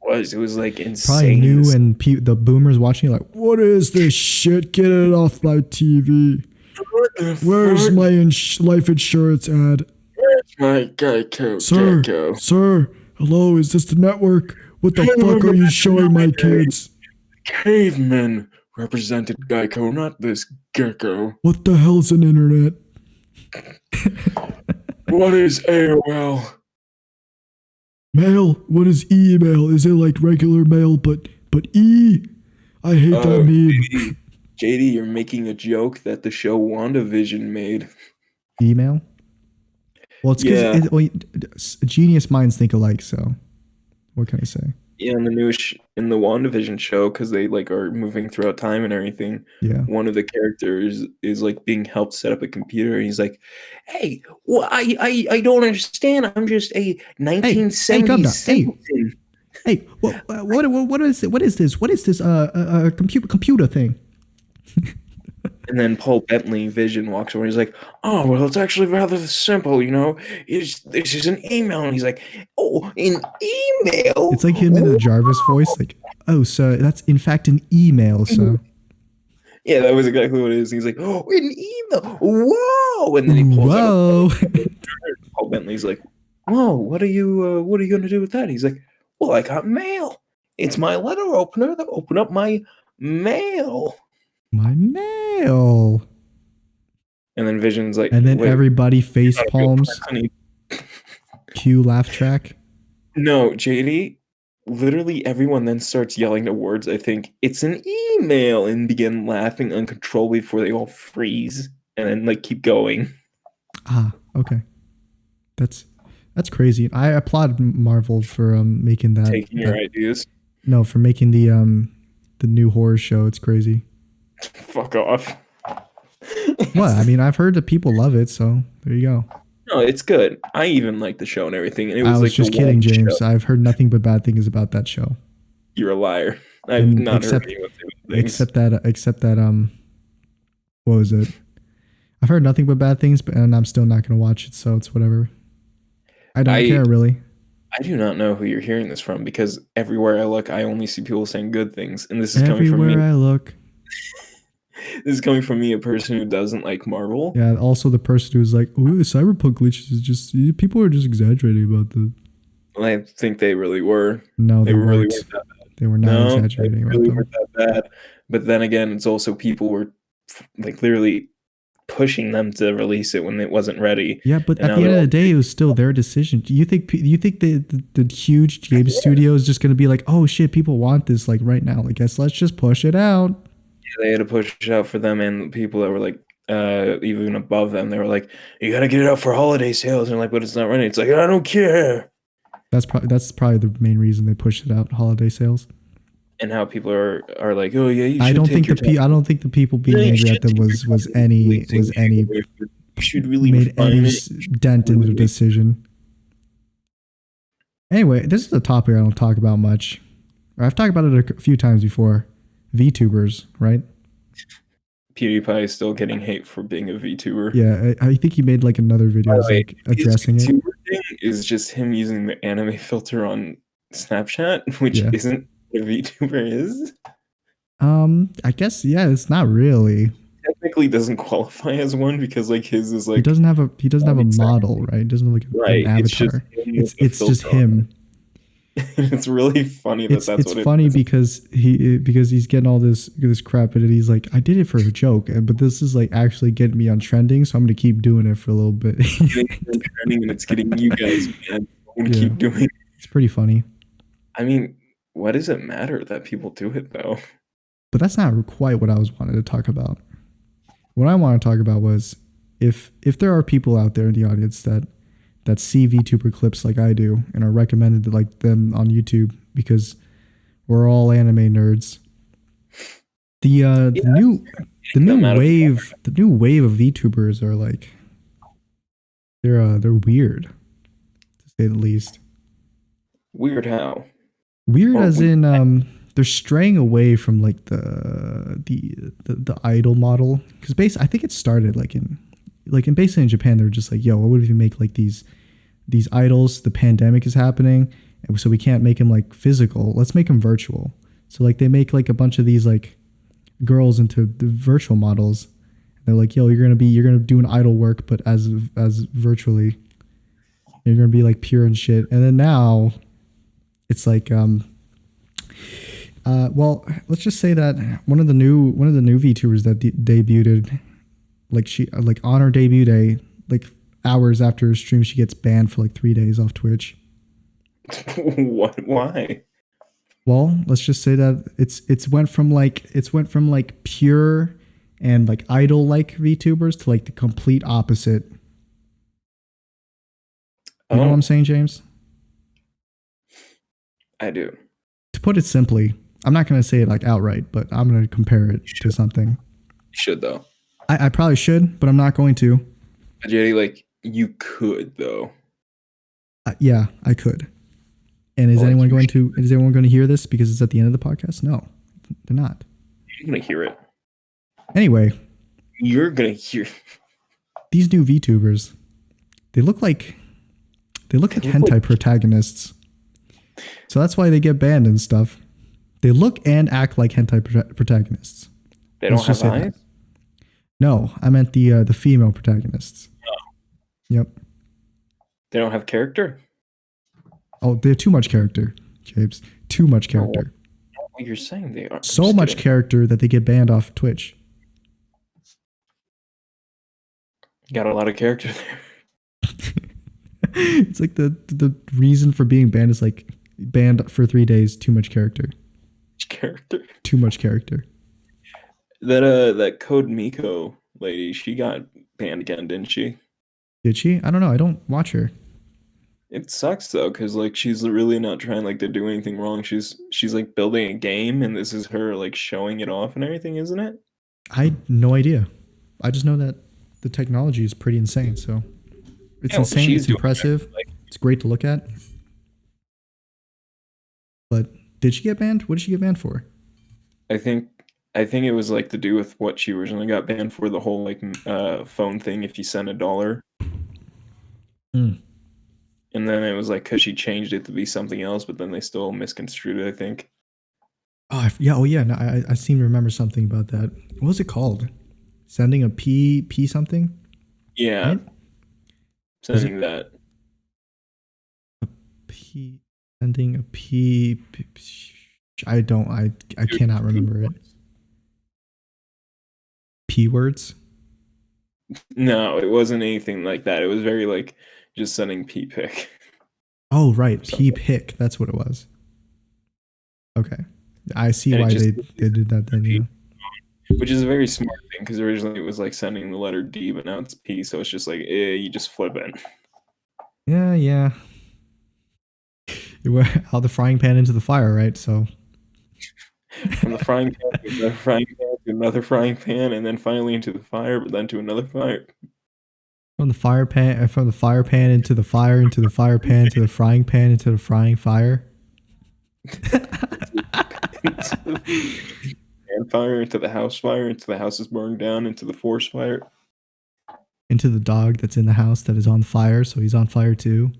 It was like insane. Probably new, and the boomers watching like, what is this shit? Get it off my TV. Where's my life insurance ad? Where's my Geico? Sir, hello, is this the network? What the fuck are you showing my kids? Cavemen represented Geico, not this gecko. What the hell's an internet? What is AOL? Mail? What is email? Is it like regular mail, but E? I hate that meme. JD, you're making a joke that the show WandaVision made. Email? Well, it's because Yeah. genius minds think alike. So, what can I say? Yeah, in in the WandaVision show, because they like are moving throughout time and everything. Yeah. One of the characters is like being helped set up a computer, and he's like, "Hey, well, I don't understand. I'm just a Hey, come 1970s down. simpleton." Hey, what is it? What is this? What is this? Computer thing? And then Paul Bentley Vision walks over and he's like, "Oh, well, it's actually rather simple, you know. This is an email." And he's like, "Oh, an email?" It's like him in a Jarvis voice, like, "Oh, so that's in fact an email, so." Yeah, that was exactly what it is. He's like, "Oh, an email! Whoa!" And then he pulls Whoa. out. Paul Bentley's like, "Whoa, what are you gonna do with that?" He's like, "Well, I got mail. It's my letter opener to open up my mail." My mail. And then Vision's like, And then "Wait, everybody face you're not a real palms. person." Cue laugh track. No, JD, literally everyone then starts yelling the words, I think, "It's an email," and begin laughing uncontrollably before they all freeze and then like keep going. Ah, okay. That's crazy. I applaud Marvel for making that. Taking your ideas. No, for making the new horror show. It's crazy. Fuck off. What? I mean, I've heard that people love it, so there you go. No, it's good. I even like the show and everything. And it was I was like just the kidding, one James. show. I've heard nothing but bad things about that show. You're a liar. I've not heard anyone say bad things. Except that what was it? I've heard nothing but bad things, and I'm still not gonna watch it, so it's whatever. I don't care really. I do not know who you're hearing this from because everywhere I look, I only see people saying good things, and this is coming from me. Everywhere I look. This is coming from me, a person who doesn't like Marvel. Yeah, also the person who's like, "Oh, cyberpunk glitches is just people are just exaggerating about the." I think they really were. No, they really weren't. weren't that bad. They were not No, exaggerating they about really them. weren't that bad. But then again, it's also people were like literally pushing them to release it when it wasn't ready. Yeah, but And at the end of the day, it was still their decision. Do you think the huge game studio is just going to be like, "Oh shit, people want this like right now. I guess let's just push it out." They had to push it out for them and people that were like even above them. They were like, "You got to get it out for holiday sales." And like, "But it's not running." It's like, "I don't care." That's probably the main reason they pushed it out, holiday sales. And how people are like, "Oh yeah, you should." I don't think the people being angry at them was any should really made any dent in the Really? decision. Anyway, this is a topic I don't talk about much. I've talked about it a few times before. VTubers, right? PewDiePie is still getting hate for being a VTuber. Yeah, I think he made like another video like addressing his it. VTuber thing is just him using the anime filter on Snapchat, which Yeah. isn't what a VTuber is. I guess yeah, it's not really. Technically doesn't qualify as one because like his is like He doesn't have a exactly. model, right? He doesn't have like Right, an it's just avatar. him with the It's just filter on him. It's really funny that that's It's what funny it is. because he's getting all this crap and he's like, I did it for a joke, but this is like actually getting me on trending, so I'm gonna keep doing it for a little bit. It's trending and it's getting you guys mad. I'm gonna keep doing it. It's pretty funny. I mean, what does it matter that people do it though? But that's not quite what I was wanting to talk about. What I want to talk about was if there are people out there in the audience that see VTuber clips like I do and are recommended to like them on YouTube because we're all anime nerds. The new wave of VTubers are like they're weird to say the least. Weird how? Weird as in they're straying away from like the idol model because I think it started basically in Japan they're just like, yo, what if you make like these idols? The pandemic is happening, and so we can't make them like physical. Let's make them virtual. So like they make like a bunch of these like girls into the virtual models. And they're like, yo, you're gonna do an idol work, but as virtually. You're gonna be like pure and shit. And then now, it's like well, let's just say that one of the new VTubers that debuted, like on her debut day, like hours after her stream, she gets banned for like 3 days off Twitch. What? Why? Well, let's just say that it's went from like pure and like idol like VTubers to like the complete opposite. You know what Oh, I'm saying, James? I do. To put it simply, I'm not going to say it like outright, but I'm going to compare it to something. You should though. I probably should, but I'm not going to. JD, like you could though. Yeah, I could. And is Well, anyone you going to? Is anyone going to hear this because it's at the end of the podcast? No, they're not. I'm gonna hear it. Anyway, You're gonna hear. these new VTubers, they look like hentai protagonists. So that's why they get banned and stuff. They look and act like hentai protagonists. They don't Let's just have say eyes. that. No, I meant the female protagonists. Yep. They don't have character. Oh, they're too much character, James. Too much character. What you're saying they are. So much character that they get banned off Twitch. Got a lot of character there. It's like the reason for being banned is like banned for 3 days. Too much character. Character. Too much character. That Code Miko lady, she got banned again, didn't she? Did she? I don't know. I don't watch her. It sucks though, because like she's really not trying like to do anything wrong. She's like building a game, and this is her like showing it off and everything, isn't it? I had no idea. I just know that the technology is pretty insane. So it's Yeah, well, insane. she's It's doing impressive. it, like- It's great to look at. But did she get banned? What did she get banned for? I think it was like to do with what she originally got banned for, the whole like phone thing. If you send $1, Mm. and then it was like because she changed it to be something else, but then they still misconstrued it. I think. Oh yeah. No, I seem to remember something about that. What was it called? Sending a P something? Yeah, Right? sending that. P sending a P. I cannot remember it. P words. No, it wasn't anything like that. It was very like just sending P-pic. Oh right, P Something. pick. That's what it was. Okay, I see And it why just- they did that then. Yeah. Which is a very smart thing, because originally it was like sending the letter D, but now it's P, so it's just like you just flip it. Yeah. You went out the frying pan into the fire, right? So From the frying pan to another frying pan to another frying pan, and then finally into the fire, but then to another fire. from the fire pan into the fire into the fire pan to the frying pan into the frying fire. And fire into the house fire, into the house is burned down, into the forest fire. Into the dog that's in the house that is on fire, so he's on fire too.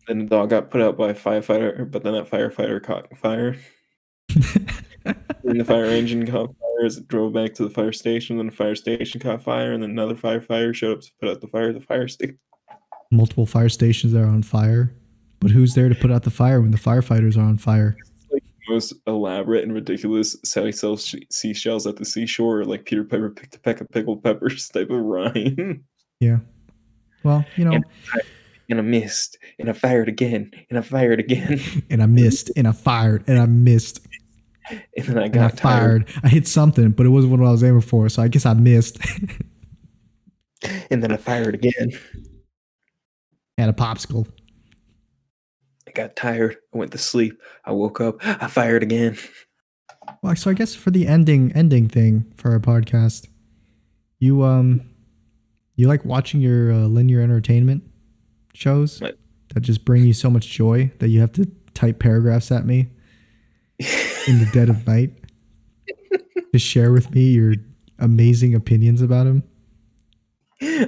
Then the dog got put out by a firefighter, but then that firefighter caught fire. Then the fire engine caught fire as it drove back to the fire station. Then the fire station caught fire, and then another firefighter showed up to put out the fire. The fire station. Multiple fire stations that are on fire, but who's there to put out the fire when the firefighters are on fire? It's like the most elaborate and ridiculous Sally sells seashells at the seashore, like Peter Piper picked a peck of pickled peppers type of rhyme. Yeah. Well, you know, And I missed, and I fired again, and I fired again, and I missed, and I fired, and I missed, and then I and I got tired, fired. I hit something, but it wasn't what I was aiming for, so I guess I missed. and then I fired again. Had a popsicle. I got tired. I went to sleep. I woke up. I fired again. Well, so I guess for the ending thing for our podcast, you like watching your linear entertainment shows What? that just bring you so much joy that you have to type paragraphs at me in the dead of night to share with me your amazing opinions about him.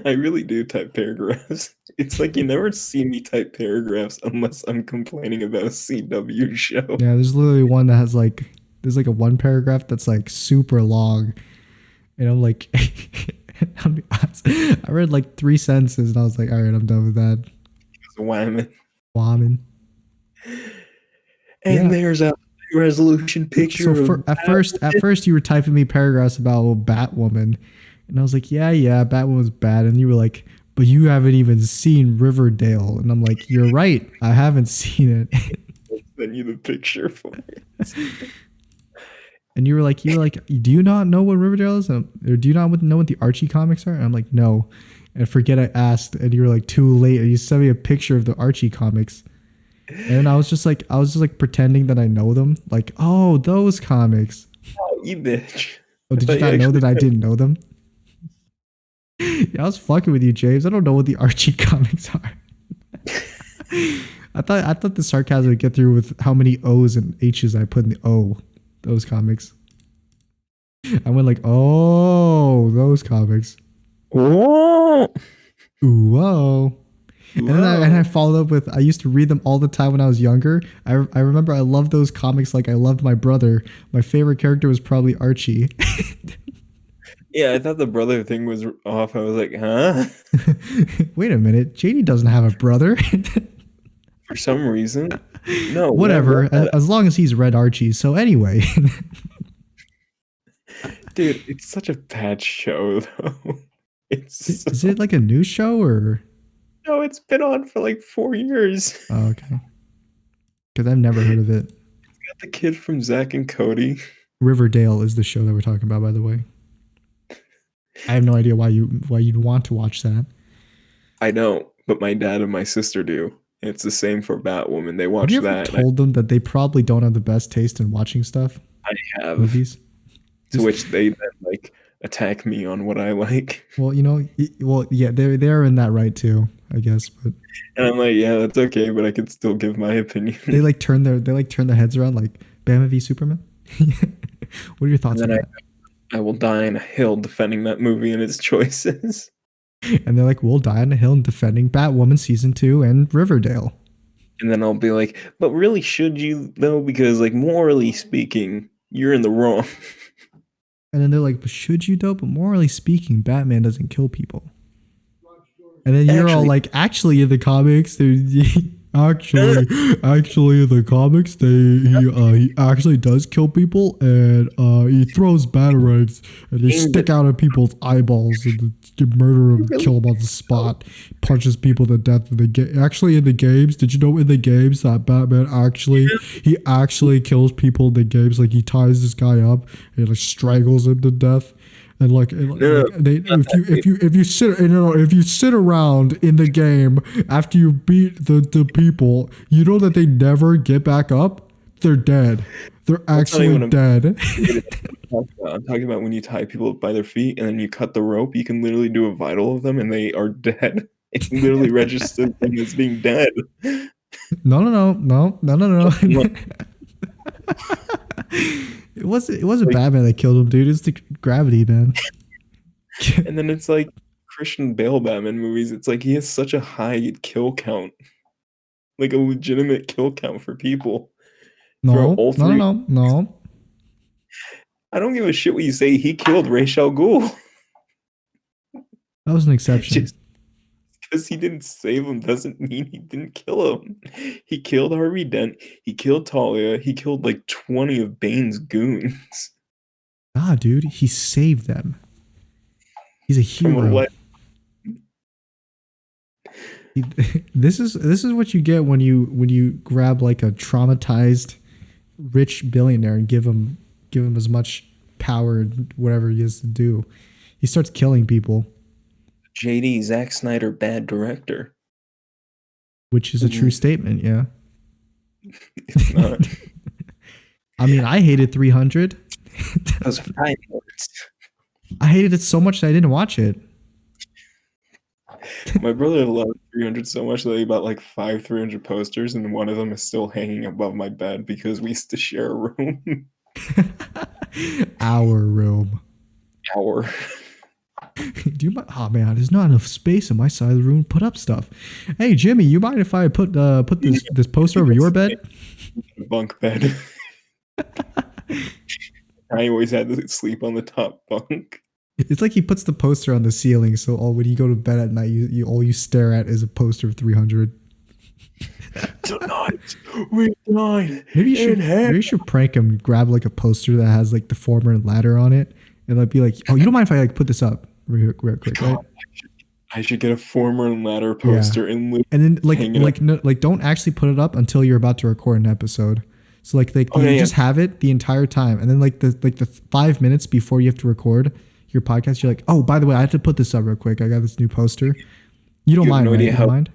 I really do type paragraphs. It's like you never see me type paragraphs unless I'm complaining about a CW show. Yeah, there's literally one that has like there's like a one paragraph that's like super long, and I'm like, I'll be honest, I read like 3 sentences and I was like, all right, I'm done with that. Whammon. Woman. And Yeah. there's a resolution picture. So at first you were typing me paragraphs about Batwoman, and I was like, yeah, Batwoman's bad, and you were like, but you haven't even seen Riverdale, and I'm like, you're right, I haven't seen it. Send you the picture for it. And you were like, do you not know what Riverdale is, or do you not know what the Archie comics are? And I'm like, no. and forget I asked, and you were like too late, and you sent me a picture of the Archie comics, and I was just like pretending that I know them, like, oh, those comics. Oh, you bitch! Oh, did you not know that I didn't know them? Yeah, I was fucking with you, James. I don't know what the Archie comics are. I thought the sarcasm would get through with how many O's and H's I put in the O. Those comics. I went like, oh, those comics. Whoa. Ooh, whoa. And then I followed up with, I used to read them all the time when I was younger. I remember I loved those comics like I loved my brother. My favorite character was probably Archie. Yeah, I thought the brother thing was off. I was like, huh? Wait a minute. JD doesn't have a brother. For some reason. No. Whatever. As long as he's read Archie. So anyway. Dude, it's such a bad show, though. Is it like a new show or? No, it's been on for like 4 years. Oh, okay. Because I've never heard of it. It's got the kid from Zack and Cody. Riverdale is the show that we're talking about, by the way. I have no idea why you'd want to watch that. I don't, but my dad and my sister do. It's the same for Batwoman. They watch that. Have you ever told them that they probably don't have the best taste in watching stuff? I have. Movies? To which they then like attack me on what I like. Well, yeah, they're in that right too, I guess. But and I'm like, yeah, that's okay, but I can still give my opinion. They turn their heads around like Batman v Superman. What are your thoughts on that? I will die on a hill defending that movie and its choices. And they're like, we'll die on a hill defending Batwoman season 2 and Riverdale. And then I'll be like, but really, should you though? Because like morally speaking, you're in the wrong. And then they're like, but should you though? But morally speaking, Batman doesn't kill people. And then you're all like, actually in the comics, actually in the comics, he actually does kill people, and he throws batarangs, and they stick out of people's eyeballs, and murder them, kill them on the spot, punches people to death. Actually in the games, did you know in the games that Batman actually kills people in the games? Like he ties this guy up and like strangles him to death. And if you sit around in the game after you beat the people, you know that they never get back up. They're dead. They're actually dead. I'm talking about when you tie people up by their feet and then you cut the rope. You can literally do a vital of them and they are dead. It literally registers them as being dead. No. It wasn't Batman that killed him, dude. It's the gravity, man. And then it's like Christian Bale Batman movies. It's like he has such a high kill count, like a legitimate kill count for people. No. I don't give a shit what you say. He killed Ra's al Ghul. That was an exception. Just because he didn't save him doesn't mean he didn't kill him. He killed Harvey Dent. He killed Talia. He killed like 20 of Bane's goons. Ah, dude, he saved them. He's a hero. This is what you get when you grab like a traumatized rich billionaire and give him as much power and whatever he has to do. He starts killing people. JD, Zack Snyder, bad director. Which is a true statement, yeah. It's not. I mean, I hated 300. Those are fine words. I hated it so much that I didn't watch it. My brother loved 300 so much that he bought like 5 300 posters, and one of them is still hanging above my bed because we used to share a room. Our room. Our. Do you mind? Oh man, there's not enough space on my side of the room to put up stuff. Hey Jimmy, you mind if I put this poster over your bed? Bunk bed. I always had to sleep on the top bunk. It's like he puts the poster on the ceiling, so when you go to bed at night, you all you stare at is a poster of 300. Tonight we dine. Maybe you should prank him. Grab like a poster that has like the former and ladder on it, and like be like, "Oh, you don't mind if I like put this up real quick, right?" I should get a former and ladder poster and then don't actually put it up until you're about to record an episode. So just have it the entire time, and then like the 5 minutes before you have to record, your podcast, you're like, oh, by the way, I have to put this up real quick. I got this new poster. You don't You have mind, no right? idea You how don't mind?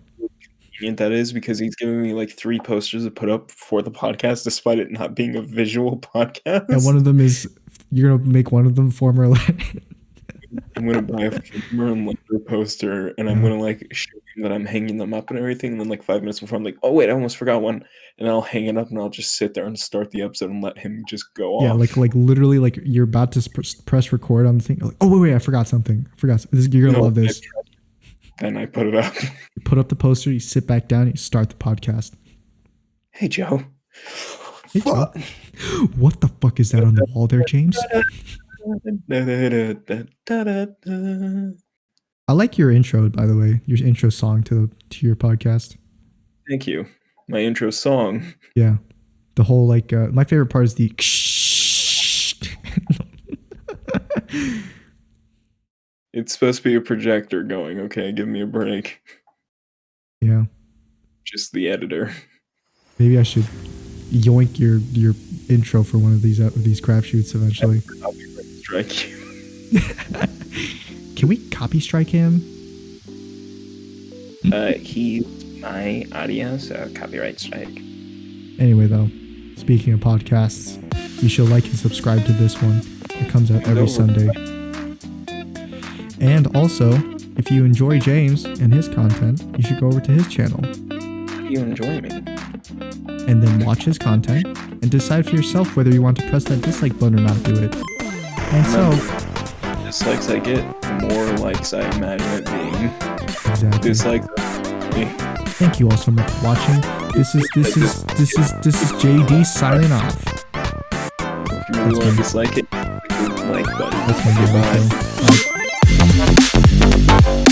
convenient that is, because he's giving me like 3 posters to put up for the podcast, despite it not being a visual podcast. And one of them is you're gonna make one of them former. I'm gonna buy a former and later poster, and I'm gonna like show him that I'm hanging them up and everything. And then like 5 minutes before, I'm like, oh wait, I almost forgot one, and I'll hang it up and I'll just sit there and start the episode and let him just go Yeah, off. like literally, like you're about to press record on the thing. Like, oh wait, I forgot something. You're gonna love this. Then I put it up. You put up the poster. You sit back down. You start the podcast. Hey Joe. Hey, Joe. What the fuck is that on the wall there, James? I like your intro, by the way. Your intro song to your podcast. Thank you. My intro song. Yeah, the whole like my favorite part is the. It's supposed to be a projector going. Okay, give me a break. Yeah. Just the editor. Maybe I should yoink your intro for one of these crap shoots eventually. Strike you. Can we copy strike him? He's my audio, so copyright strike. Anyway, though, speaking of podcasts, you should like and subscribe to this one. It comes out every Sunday. And also, if you enjoy James and his content, you should go over to his channel. You enjoy me. And then watch his content and decide for yourself whether you want to press that dislike button or not do it. And so, dislikes I get, the more likes I imagine it being. Exactly. Dislikes. Thank you all so much for watching. This is JD signing off. If you really want to dislike it, click the like button. That's my good Bye. Bye.